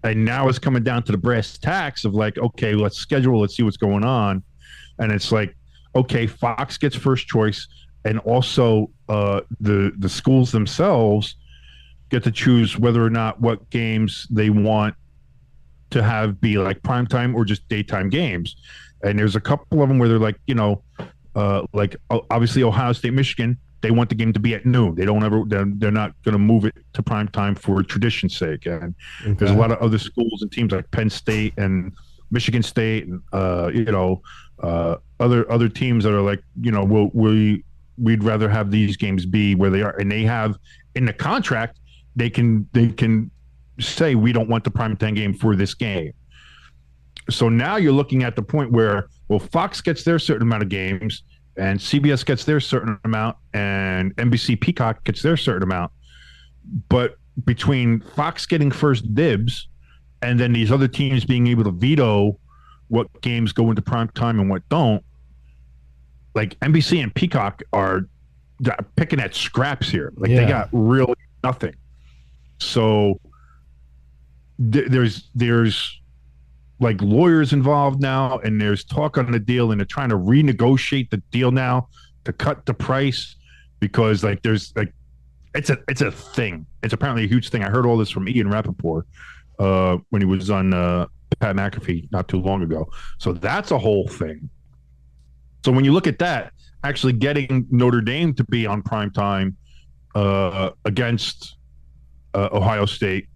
And now it's coming down to the brass tacks of like, okay, let's schedule, let's see what's going on. And it's like, okay, Fox gets first choice. And also the schools themselves get to choose whether or not what games they want to have be like primetime or just daytime games. And there's a couple of them where they're like, like obviously Ohio State, Michigan, they want the game to be at noon. They don't ever, they're not going to move it to prime time for tradition's sake. And there's a lot of other schools and teams like Penn State and Michigan State and, other teams that are like, we'd rather have these games be where they are. And they have in the contract, they can say, we don't want the prime time game for this game. So now you're looking at the point where, well, Fox gets their certain amount of games and CBS gets their certain amount and NBC Peacock gets their certain amount. But between Fox getting first dibs and then these other teams being able to veto what games go into prime time and what don't, like NBC and Peacock are picking at scraps here. Like they got really nothing. So there's like lawyers involved now, and there's talk on the deal, and they're trying to renegotiate the deal now to cut the price because like there's like it's a thing. It's apparently a huge thing. I heard all this from Ian Rappaport when he was on Pat McAfee not too long ago. So that's a whole thing. So when you look at that, actually getting Notre Dame to be on prime time against Ohio State,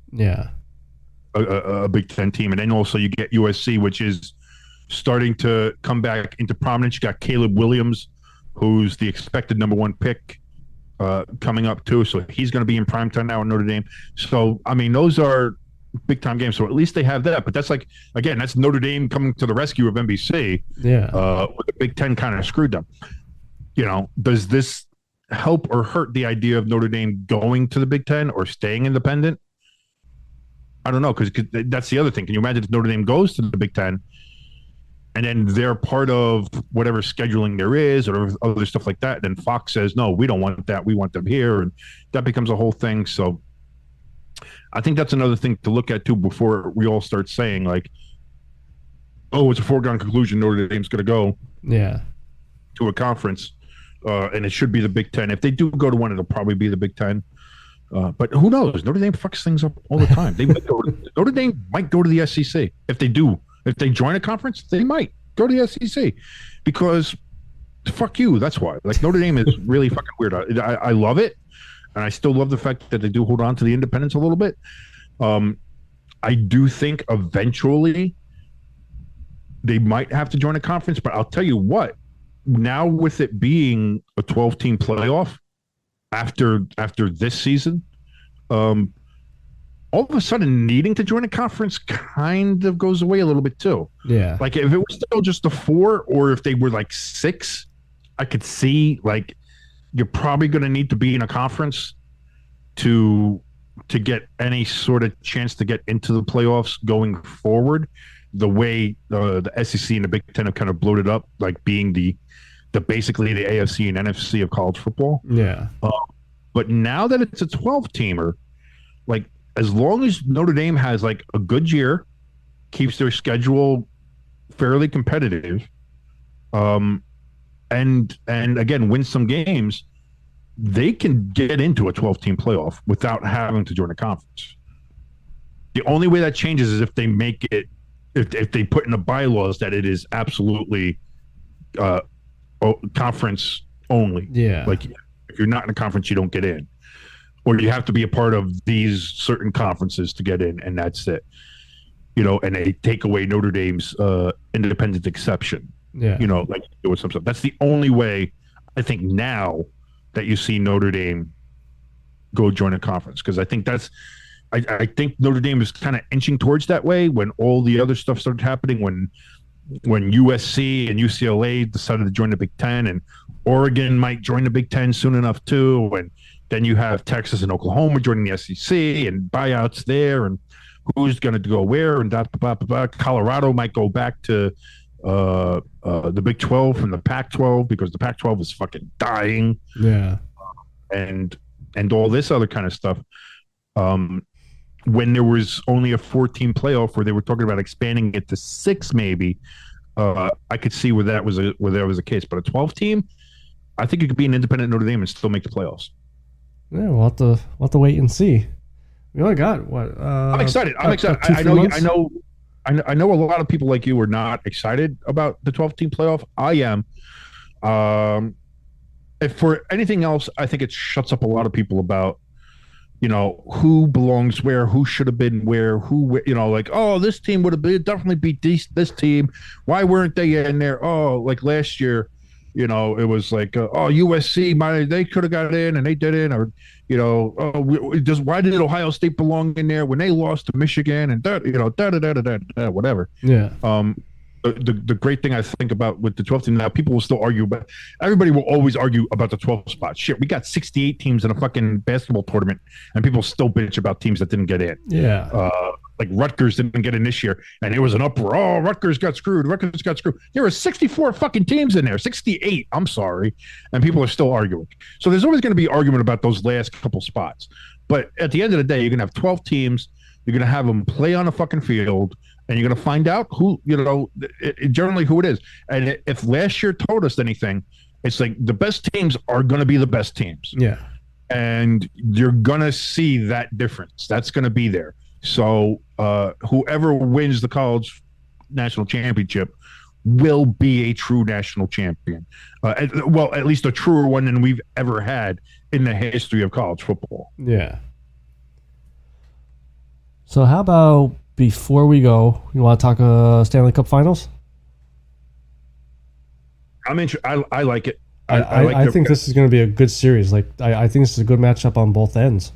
a Big Ten team, and then also you get USC, which is starting to come back into prominence. You got Caleb Williams, who's the expected number one pick coming up too, so he's going to be in primetime now at Notre Dame. So I mean, those are big time games. So at least they have that. But that's like, again, that's Notre Dame coming to the rescue of NBC. With the Big Ten kind of screwed them. Does this help or hurt the idea of Notre Dame going to the Big Ten or staying independent? I don't know, because that's the other thing. Can you imagine if Notre Dame goes to the Big Ten and then they're part of whatever scheduling there is or other stuff like that, then Fox says, no, we don't want that. We want them here. And that becomes a whole thing. So I think that's another thing to look at, too, before we all start saying, like, oh, it's a foregone conclusion Notre Dame's going to go to a conference, and it should be the Big Ten. If they do go to one, it'll probably be the Big Ten. But who knows? Notre Dame fucks things up all the time. Notre Dame might go to the SEC. If they do, if they join a conference, they might go to the SEC because fuck you. That's why. Like Notre Dame is really fucking weird. I love it, and I still love the fact that they do hold on to the independence a little bit. I do think eventually they might have to join a conference, but I'll tell you what. Now with it being a 12-team playoff. After this season, all of a sudden needing to join a conference kind of goes away a little bit too. Yeah. Like if it was still just a 4 or if they were like 6, I could see like you're probably going to need to be in a conference to get any sort of chance to get into the playoffs going forward. The way the SEC and the Big Ten have kind of bloated up, like being the basically the AFC and NFC of college football. Yeah. But now that it's a 12-teamer, like as long as Notre Dame has like a good year, keeps their schedule fairly competitive, and again wins some games, they can get into a 12-team playoff without having to join a conference. The only way that changes is if they make it, if they put in the bylaws that it is absolutely conference only. Yeah. Like if you're not in a conference, you don't get in, or you have to be a part of these certain conferences to get in, and that's it. And they take away Notre Dame's independent exception. Yeah. Like doing some stuff. That's the only way I think now that you see Notre Dame go join a conference, because I think I think Notre Dame is kind of inching towards that way when all the other stuff started happening, when USC and UCLA decided to join the Big Ten, and Oregon might join the Big Ten soon enough too, and then you have Texas and Oklahoma joining the SEC and buyouts there, and who's going to go where, and Colorado might go back to the Big 12 from the Pac-12 because the Pac-12 is fucking dying. Yeah, and all this other kind of stuff. When there was only a 14 playoff where they were talking about expanding it to 6, maybe, I could see where that was a case. But a 12 team, I think you could be an independent Notre Dame and still make the playoffs. Yeah, we'll have to wait and see. We only got what? I'm excited. I know a lot of people like you are not excited about the 12-team playoff. I am. If for anything else, I think it shuts up a lot of people about, who belongs where, who should have been where, like, oh, this team would have definitely beat this team. Why weren't they in there? Oh, like last year, it was like, USC, they could have got in and they didn't, or, why did Ohio State belong in there when they lost to Michigan and whatever. Yeah. The great thing I think about with the 12 team now, people will still argue, but everybody will always argue about the 12 spot. Shit, we got 68 teams in a fucking basketball tournament, and people still bitch about teams that didn't get in. Yeah. Like Rutgers didn't get in this year, and it was an uproar. Oh, Rutgers got screwed. There were 64 fucking teams in there, 68. I'm sorry, and people are still arguing. So there's always going to be argument about those last couple spots. But at the end of the day, you're going to have 12 teams. You're going to have them play on a fucking field, and you're going to find out who, generally who it is. And if last year told us anything, it's like the best teams are going to be the best teams. Yeah. And you're going to see that difference. That's going to be there. So whoever wins the college national championship will be a true national champion. At least a truer one than we've ever had in the history of college football. Yeah. So how about before we go, you want to talk Stanley Cup Finals? I'm interested. I like it. I think this is going to be a good series. Like I think this is a good matchup on both ends.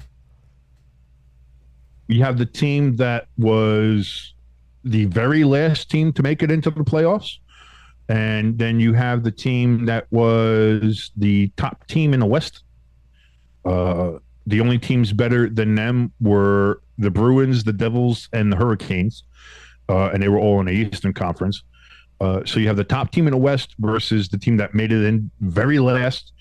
You have the team that was the very last team to make it into the playoffs, and then you have the team that was the top team in the West. The only teams better than them were the Bruins, the Devils, and the Hurricanes, and they were all in the Eastern Conference. So you have the top team in the West versus the team that made it in very last,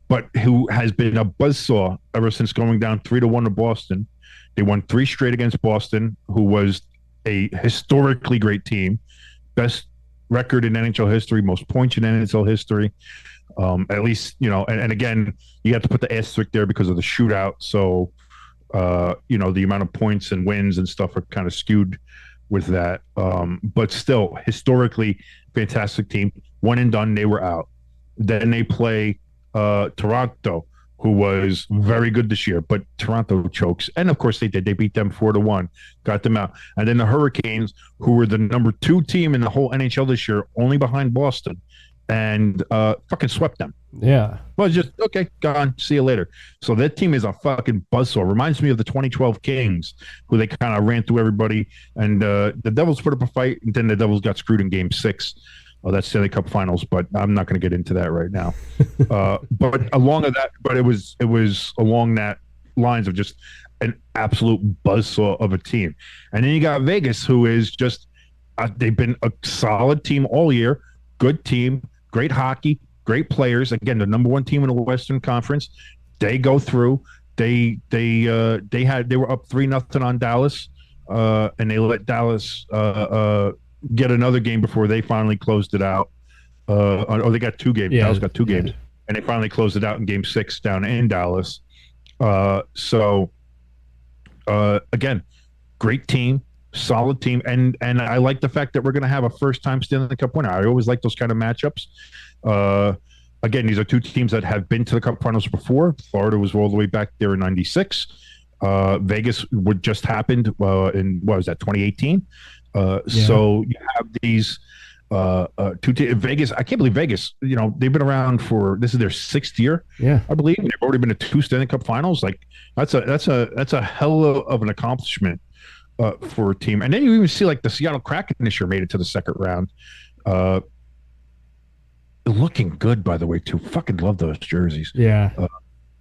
but who has been a buzzsaw ever since going down 3-1 to Boston. They won 3 straight against Boston, who was a historically great team, best record in NHL history, most points in NHL history. At least, and again, you have to put the asterisk there because of the shootout. So, the amount of points and wins and stuff are kind of skewed with that. But still, historically, fantastic team. One and done, they were out. Then they play Toronto, who was very good this year, but Toronto chokes. And of course they did. They beat them 4-1, got them out. And then the Hurricanes, who were the number 2 team in the whole NHL this year, only behind Boston, and fucking swept them. Yeah. Well, it's just, okay, gone. See you later. So that team is a fucking buzzsaw. Reminds me of the 2012 Kings, who they kind of ran through everybody. And the Devils put up a fight, and then the Devils got screwed in Game 6. Oh, that's Stanley Cup Finals, but I'm not going to get into that right now. But it was along that lines of just an absolute buzzsaw of a team. And then you got Vegas, who is just they've been a solid team all year, good team, great hockey, great players. Again, the number 1 team in the Western Conference. They go through. They were up 3-0 on Dallas, and they let Dallas get another game before they finally closed it out. They got 2 games. Yeah, Dallas got 2 games, and they finally closed it out in Game 6 down in Dallas. Again, great team, solid team, and I like the fact that we're going to have a first-time Stanley Cup winner. I always like those kind of matchups. Again, these are two teams that have been to the Cup Finals before. Florida was all the way back there in '96. Vegas would just happened in what was that 2018. So you have these Vegas. I can't believe Vegas. You know, they've been around for this is their 6th year. Yeah, I believe they've already been to 2 Stanley Cup Finals. Like that's a hell of an accomplishment for a team. And then you even see like the Seattle Kraken this year made it to the second round. Looking good, by the way, too. Fucking love those jerseys. Yeah.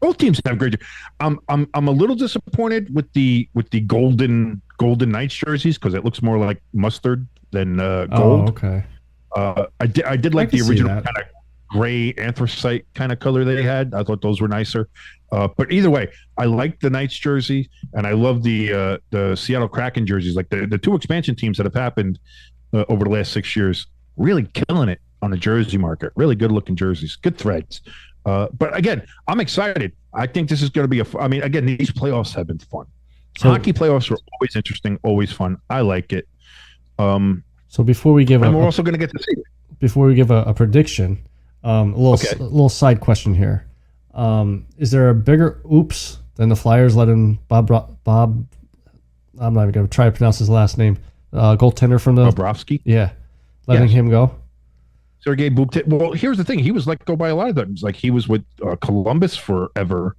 Both teams have great. I'm a little disappointed with the golden Knights jerseys because it looks more like mustard than gold. Oh, okay. I did like the can see original that. kind of gray anthracite kind of color they had. I thought those were nicer. But either way, I like the Knights jersey and I love the Seattle Kraken jerseys. Like the 2 expansion teams that have happened over the last 6 years, really killing it on the jersey market. Really good looking jerseys, good threads. But again, I'm excited. I think this is going to be I mean, again, these playoffs have been fun. So, Hockey playoffs are always interesting, always fun. I like it. So before we give and we're also going to get to see it. Before we give a prediction, a little side question here. Is there a bigger oops than the Flyers letting Bob? I'm not even going to try to pronounce his last name. Goaltender from the Bobrovsky? Yeah, letting him go. Sergei Bubka. Well, here's the thing. He was let go by a lot of them. Like he was with Columbus forever.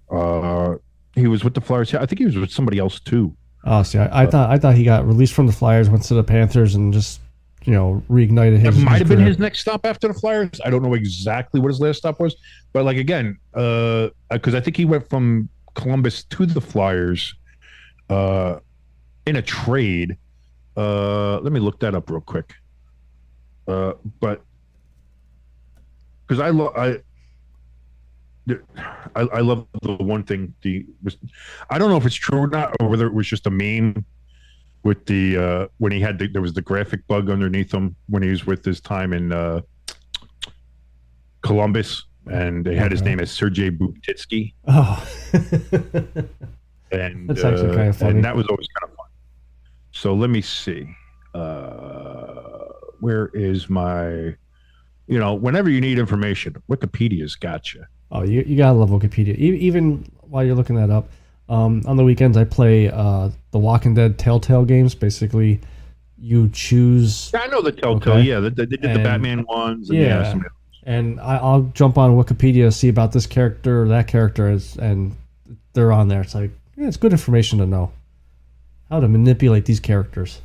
He was with the Flyers. I think he was with somebody else too. Oh, see, I thought he got released from the Flyers, went to the Panthers, and just reignited his. It might have been career. his next stop after the Flyers. I don't know exactly what his last stop was, but like again, because I think he went from Columbus to the Flyers, in a trade. Let me look that up real quick. But because I love the one thing I don't know if it's true or not, or whether it was just a meme with the when he had there was the graphic bug underneath him when he was with his time in Columbus, and they had his name as Sergei Bubtitsky. Oh, and that's actually kind of funny. And that was always kind of fun. So let me see. Where is my, whenever you need information, Wikipedia's got you. Oh, you gotta love Wikipedia. Even while you're looking that up, on the weekends I play the Walking Dead Telltale games. Basically, you choose. Yeah, I know the Telltale. Okay. Yeah, they did the Batman ones. And and I'll jump on Wikipedia, see about this character or that character, and they're on there. It's like it's good information to know how to manipulate these characters.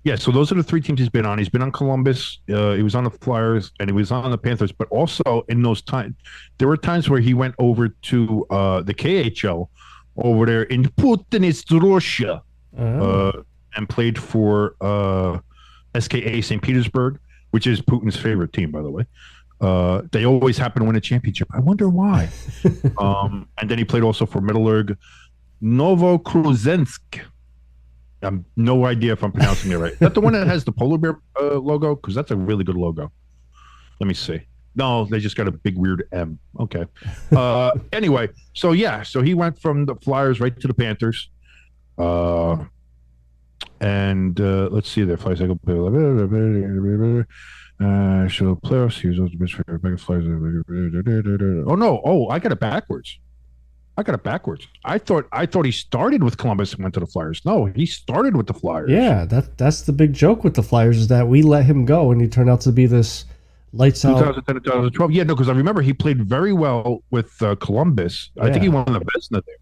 Yeah, so those are the 3 teams he's been on. He's been on Columbus, he was on the Flyers, and he was on the Panthers. But also in those times, there were times where he went over to the KHL over there in Putinist Russia, and played for SKA St. Petersburg, which is Putin's favorite team, by the way. They always happen to win a championship. I wonder why. And then he played also for Middelburg, Novokruzensk. I have no idea if I'm pronouncing it right. Is that the one that has the polar bear logo? Because that's a really good logo. Let me see. No, they just got a big weird M. Okay. Anyway, so he went from the Flyers right to the Panthers. And let's see there. Flyers. So playoffs. He was also the best favorite Flyers. Oh no! Oh, I got it backwards. I thought he started with Columbus and went to the Flyers. No, he started with the Flyers. Yeah, that's the big joke with the Flyers is that we let him go and he turned out to be this lights out. 2010 to 2012. Yeah, no, because I remember he played very well with Columbus. I think he won the Vezina there.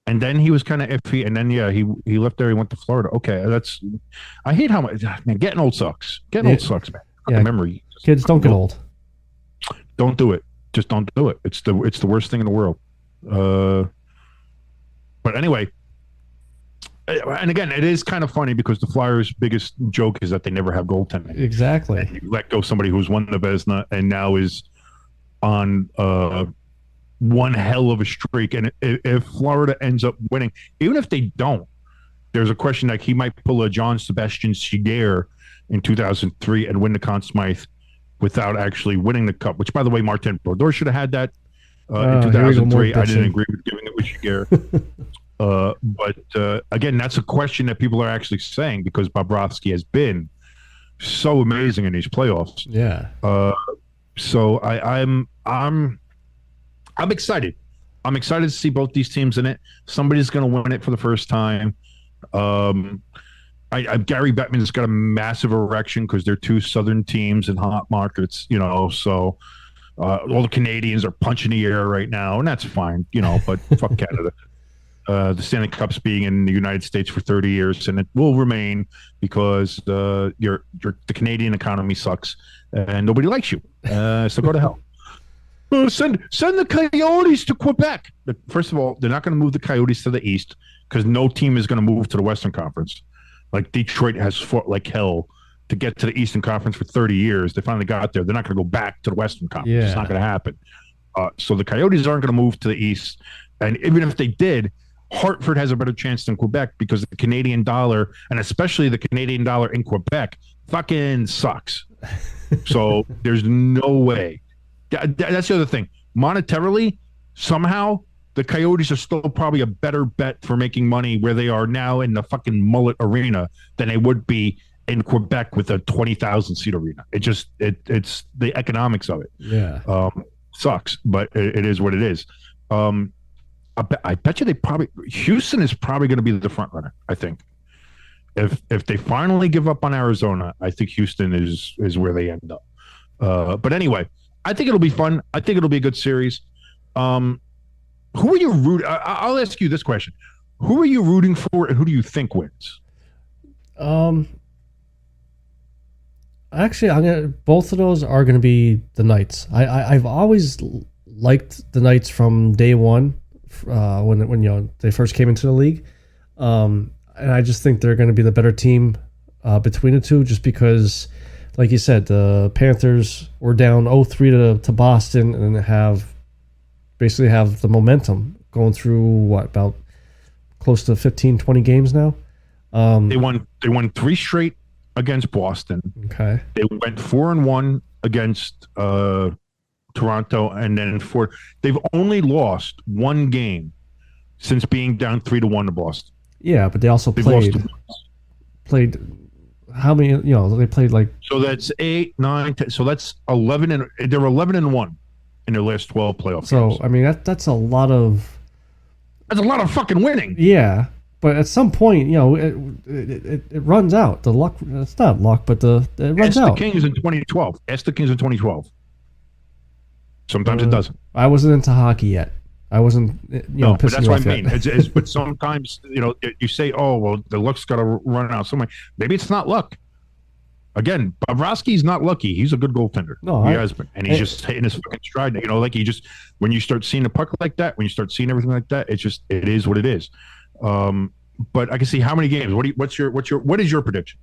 And then he was kind of iffy, and then he left there. He went to Florida. Okay, I hate how much man getting old sucks. Old sucks, man. Yeah, memory. Kids don't get old. Don't do it. Just don't do it. It's the worst thing in the world. But anyway, and again, it is kind of funny because the Flyers' biggest joke is that they never have goaltending. Exactly. And you let go somebody who's won the Vezina and now is on one hell of a streak. And if Florida ends up winning, even if they don't, there's a question like he might pull a John Sebastian Seguer in 2003 and win the Conn Smythe without actually winning the cup, which, by the way, Martin Brodeur should have had that in 2003. I didn't agree with giving it with Seguer. But again, that's a question that people are actually saying because Bobrovsky has been so amazing in these playoffs. Yeah. So I'm excited. I'm excited to see both these teams in it. Somebody's going to win it for the first time. Gary Bettman has got a massive erection because they're two Southern teams in hot markets, So all the Canadians are punching the air right now, and that's fine, But fuck Canada. The Stanley Cup's being in the United States for 30 years, and it will remain because the Canadian economy sucks and nobody likes you. So go to hell. Send the Coyotes to Quebec. First of all, they're not going to move the Coyotes to the East because no team is going to move to the Western Conference. Like Detroit has fought like hell to get to the Eastern Conference for 30 years. They finally got there. They're not going to go back to the Western Conference. Yeah. It's not going to happen. So the Coyotes aren't going to move to the East. And even if they did, Hartford has a better chance than Quebec because the Canadian dollar, and especially the Canadian dollar in Quebec, fucking sucks. So there's no way. That's the other thing. Monetarily, somehow, the Coyotes are still probably a better bet for making money where they are now in the fucking mullet arena than they would be in Quebec with a 20,000 seat arena. It's the economics of it. Yeah. Sucks, but it is what it is. I bet you Houston is probably going to be the front runner. I think if they finally give up on Arizona, I think Houston is where they end up. But anyway, I think it'll be fun. I think it'll be a good series. Who are you rooting? I'll ask you this question: who are you rooting for, and who do you think wins? Actually, both of those are gonna be the Knights. I've always liked the Knights from day one, when they first came into the league, and I just think they're gonna be the better team between the two, just because, like you said, the Panthers were down 0-3 to Boston, and basically have the momentum going through about close to 15, 20 games now. They won 3 straight against Boston. Okay. They went 4-1 against Toronto, and then they've only lost 1 game since being down 3-1 to Boston. Yeah, but they also played how many? They played like. So that's 8, 9, 10. So that's 11, and they're 11-1 in their last 12 playoff games. I mean that's a lot of. That's a lot of fucking winning. Yeah, but at some point, it runs out. The luck. It's not luck, but it runs out. Ask the Kings in 2012. Sometimes it doesn't. I wasn't into hockey yet. I wasn't. No, but that's what I mean. Yet. But sometimes you say, "Oh, well, the luck's got to run out somewhere." Maybe it's not luck. Again, Bobrovsky's not lucky. He's a good goaltender. No, he has been, and he's just hitting his fucking stride. When you start seeing a puck like that, when you start seeing everything like that, it is what it is. But I can see how many games. What is your prediction?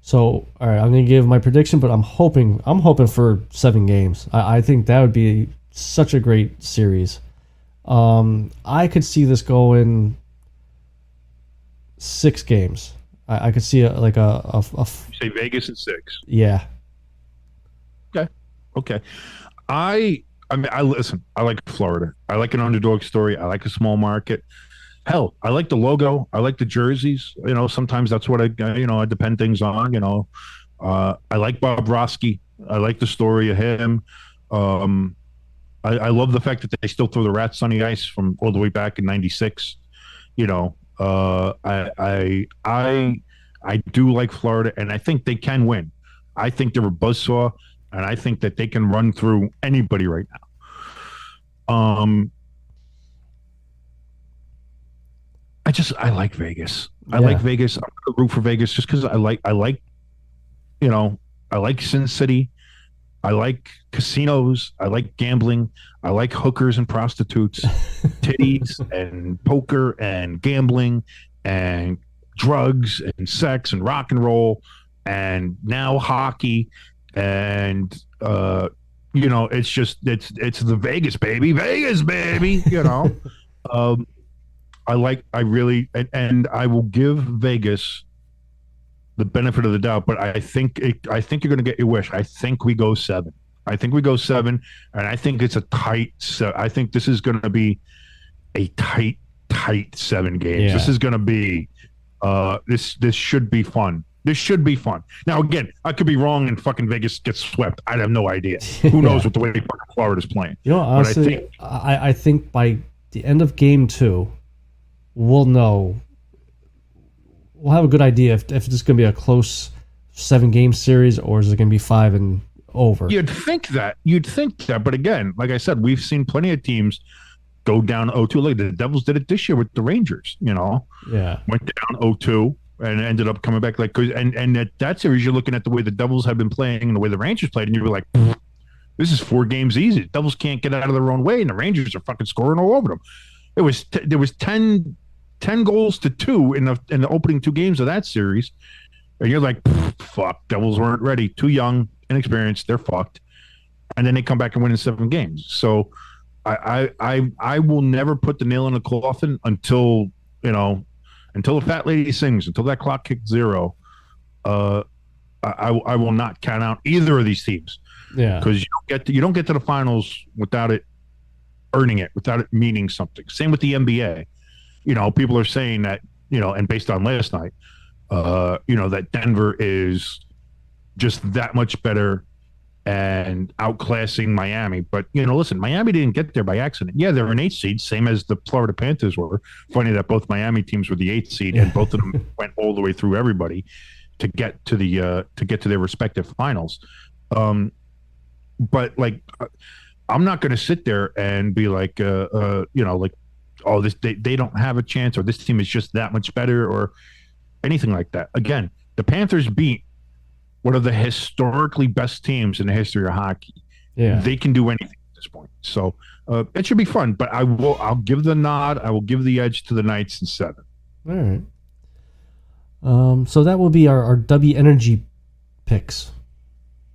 So, all right, I'm going to give my prediction, but I'm hoping for 7 games. I think that would be such a great series. I could see this going 6 games. I could see a You say Vegas in 6. Yeah. Okay. I listen. I like Florida. I like an underdog story. I like a small market. Hell, I like the logo. I like the jerseys. Sometimes that's what I depend things on. I like Bobrovsky. I like the story of him. I love the fact that they still throw the Rats on the ice from all the way back in '96. I do like Florida, and I think they can win. I think they're a buzzsaw, and I think that they can run through anybody right now. I like Vegas. I like Vegas. I'm gonna root for Vegas just because I like Sin City. I like casinos. I like gambling. I like hookers and prostitutes, titties and poker and gambling and drugs and sex and rock and roll and now hockey and it's the Vegas baby. I will give Vegas the benefit of the doubt, but I think you're going to get your wish. I think we go 7. And I think it's a tight. I think this is going to be a tight 7 games. Yeah. This is going to be. This should be fun. This should be fun. Now, again, I could be wrong and fucking Vegas gets swept. I have no idea. Who knows what the way fucking Florida's playing? Honestly, I think by the end of game 2, we'll know. We'll have a good idea if this is going to be a close 7-game series or is it going to be 5 and over. You'd think that. But again, like I said, we've seen plenty of teams go down 0-2. Like the Devils did it this year with the Rangers, Yeah. Went down 0-2 and ended up coming back and that series you're looking at the way the Devils have been playing and the way the Rangers played and you were like, this is 4 games easy. The Devils can't get out of their own way and the Rangers are fucking scoring all over them. There was 10 goals to 2 in the opening 2 games of that series. And you're like, fuck, Devils weren't ready. Too young, inexperienced, they're fucked. And then they come back and win in 7 games. So I will never put the nail in the coffin until the fat lady sings, until that clock kicks 0. I will not count out either of these teams. Yeah, because you don't get to the finals without it earning it, without it meaning something. Same with the NBA. People are saying that and based on last night, that Denver is just that much better and outclassing Miami. But, listen, Miami didn't get there by accident. Yeah, they're an 8th seed, same as the Florida Panthers were. Funny that both Miami teams were the 8th seed, and both of them went all the way through everybody to get to their respective finals. But I'm not going to sit there and be like, oh, they don't have a chance, or this team is just that much better, or anything like that. Again, the Panthers beat one of the historically best teams in the history of hockey. Yeah, they can do anything at this point. So it should be fun. But I'll give the nod. I will give the edge to the Knights in 7. All right. So that will be our W Energy picks.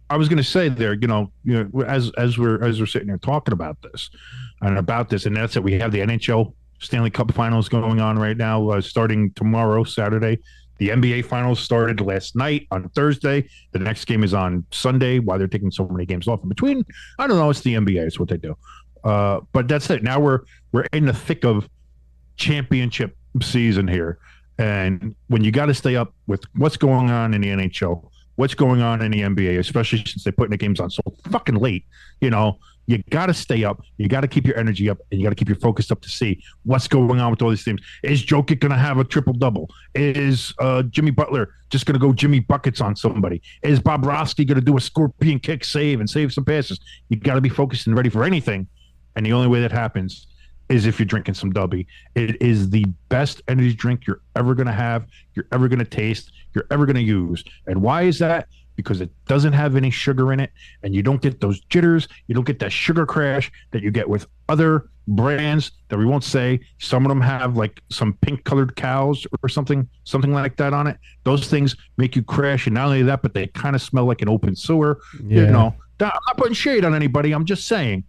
I was going to say there, as we're sitting here talking about this, and that's it. We have the NHL Stanley Cup Finals going on right now, starting tomorrow, Saturday. The NBA Finals started last night on Thursday. The next game is on Sunday. Why they're taking so many games off in between, I don't know. It's the NBA. It's what they do. But that's it. Now we're in the thick of championship season here, and when you got to stay up with what's going on in the NHL, what's going on in the NBA, especially since they're putting the games on so fucking late, you got to stay up. You got to keep your energy up, and you got to keep your focus up to see what's going on with all these teams. Is Jokic going to have a triple-double? Is Jimmy Butler just going to go Jimmy Buckets on somebody? Is Bobrovsky going to do a scorpion kick save and save some passes? You got to be focused and ready for anything, and the only way that happens is if you're drinking some Dubby. It is the best energy drink you're ever going to have, you're ever going to taste, you're ever going to use. And why is that? Because it doesn't have any sugar in it, and you don't get those jitters, you don't get that sugar crash that you get with other brands that we won't say. Some of them have like some pink-colored cows or something like that on it. Those things make you crash, and not only that, but they kind of smell like an open sewer. Yeah. I'm not putting shade on anybody. I'm just saying,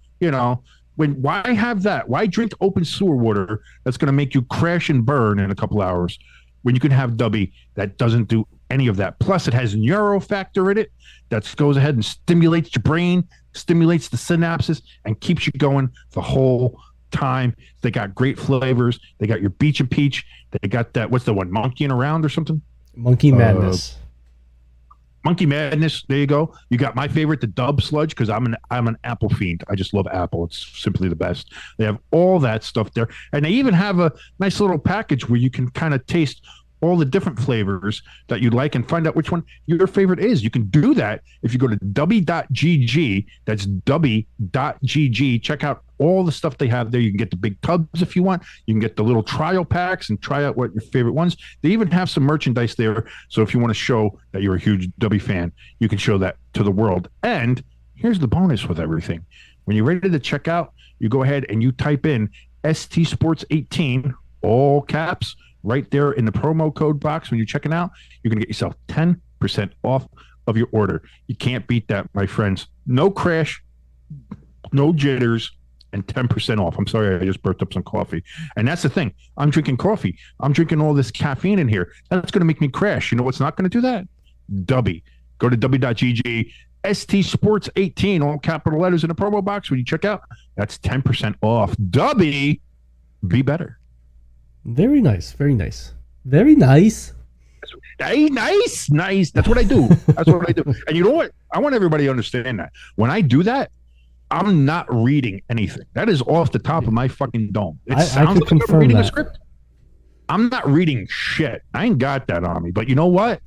why have that? Why drink open sewer water that's going to make you crash and burn in a couple hours when you can have Dubby that doesn't do any of that? Plus, it has neurofactor in it that goes ahead and stimulates your brain, stimulates the synapses, and keeps you going the whole time. They got great flavors. They got your beach and peach. They got that, what's the one, monkeying around or something? Monkey Madness. Monkey Madness. There you go. You got my favorite, the Dub Sludge, because I'm an apple fiend. I just love apple. It's simply the best. They have all that stuff there, and they even have a nice little package where you can kind of taste all the different flavors that you'd like and find out which one your favorite is. You can do that if you go to dubby.gg. That's dubby.gg. Check out all the stuff they have there. You can get the big tubs if you want. You can get the little trial packs and try out what your favorite ones. They even have some merchandise there. So if you want to show that you're a huge Dubby fan, you can show that to the world. And here's the bonus with everything. When you're ready to check out, you go ahead and you type in ST Sports 18, all caps, right there in the promo code box. When you're checking out, you're going to get yourself 10% off of your order. You can't beat that, my friends. No crash, no jitters, and 10% off. I'm sorry, I just burped up some coffee. And that's the thing. I'm drinking coffee. I'm drinking all this caffeine in here. That's going to make me crash. You know what's not going to do that? Dubby. Go to dubby.gg. ST Sports 18, all capital letters in the promo box. When you check out, that's 10% off. Dubby, be better. Very nice. Very nice. Very nice. Hey, nice. That's what I do. That's what I do. And you know what? I want everybody to understand that. When I do that, I'm not reading anything. That is off the top of my fucking dome. It sounds like I'm reading a script. I'm not reading shit. I ain't got that on me. But you know what?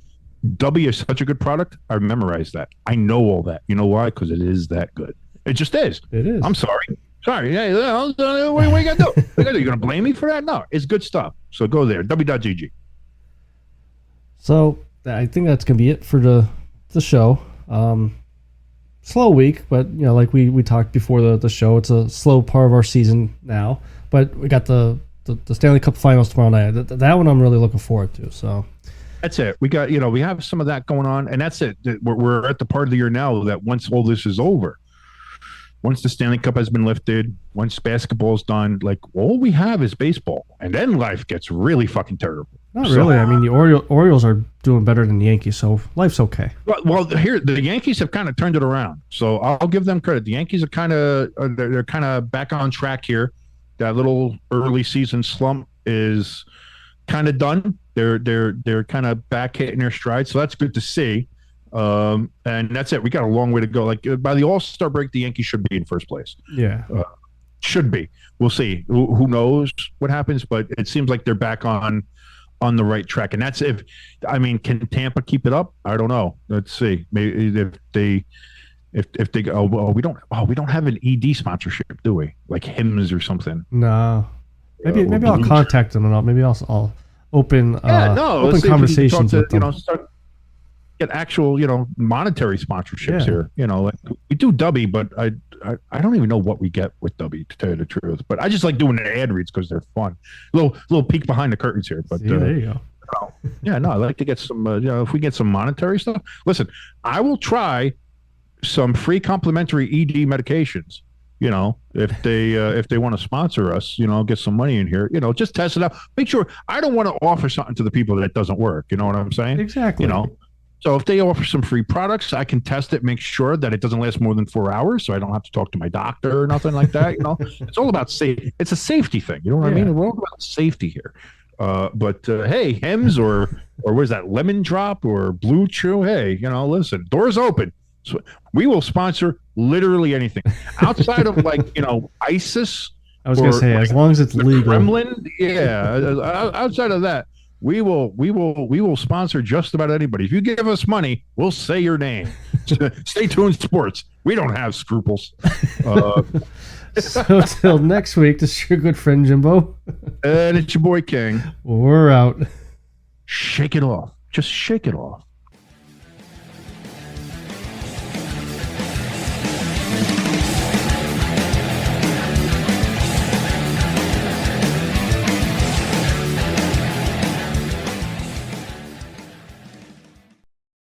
W is such a good product. I memorized that. I know all that. You know why? Because it is that good. It just is. It is. I'm sorry. Yeah, what are you gonna do? You gonna blame me for that? No, it's good stuff. So go there. W.GG. So I think that's gonna be it for the show. Slow week, but you know, like we talked before the show, it's a slow part of our season now. But we got the Stanley Cup Finals tomorrow night. That one I'm really looking forward to. So that's it. We got we have some of that going on, and that's it. We're at the part of the year now that once all this is over, once the Stanley Cup has been lifted, once basketball's done, like all we have is baseball, and then life gets really fucking terrible. Not really. I mean, the Orioles are doing better than the Yankees, so life's okay. Well, here the Yankees have kind of turned it around, so I'll give them credit. The Yankees are they're kind of back on track here. That little early season slump is kind of done. They're kind of back hitting their stride, so that's good to see. And that's it. We got a long way to go. Like by the All-Star break, the Yankees should be in first place. Yeah, should be. We'll see. Who knows what happens? But it seems like they're back on the right track. And that's can Tampa keep it up? I don't know. Let's see. Maybe if they go. We don't have an ED sponsorship, do we? Like hymns or something. No. Maybe I'll contact them and maybe I'll open open conversations with them. Start get actual monetary sponsorships here. Like we do W, but I don't even know what we get with W, to tell you the truth. But I just like doing the ad reads because they're fun. Little peek behind the curtains here. But there you go. I like to get some. If we get some monetary stuff. Listen, I will try some free complimentary ED medications. If they want to sponsor us, get some money in here. Just test it out. Make sure. I don't want to offer something to the people that doesn't work. You know what I'm saying? Exactly. So if they offer some free products, I can test it, make sure that it doesn't last more than 4 hours, so I don't have to talk to my doctor or nothing like that. It's all about safety. It's a safety thing. You know what I mean? We're all about safety here. But hey, Hims or what is that, Lemon Drop or Blue Chew? Hey, listen, doors open. So we will sponsor literally anything outside of ISIS. I was going to say, as long as it's legal. Kremlin, outside of that. We will sponsor just about anybody. If you give us money, we'll say your name. Stay tuned, sports. We don't have scruples. So till next week, this is your good friend Jimbo. And it's your boy King. We're out. Shake it off. Just shake it off.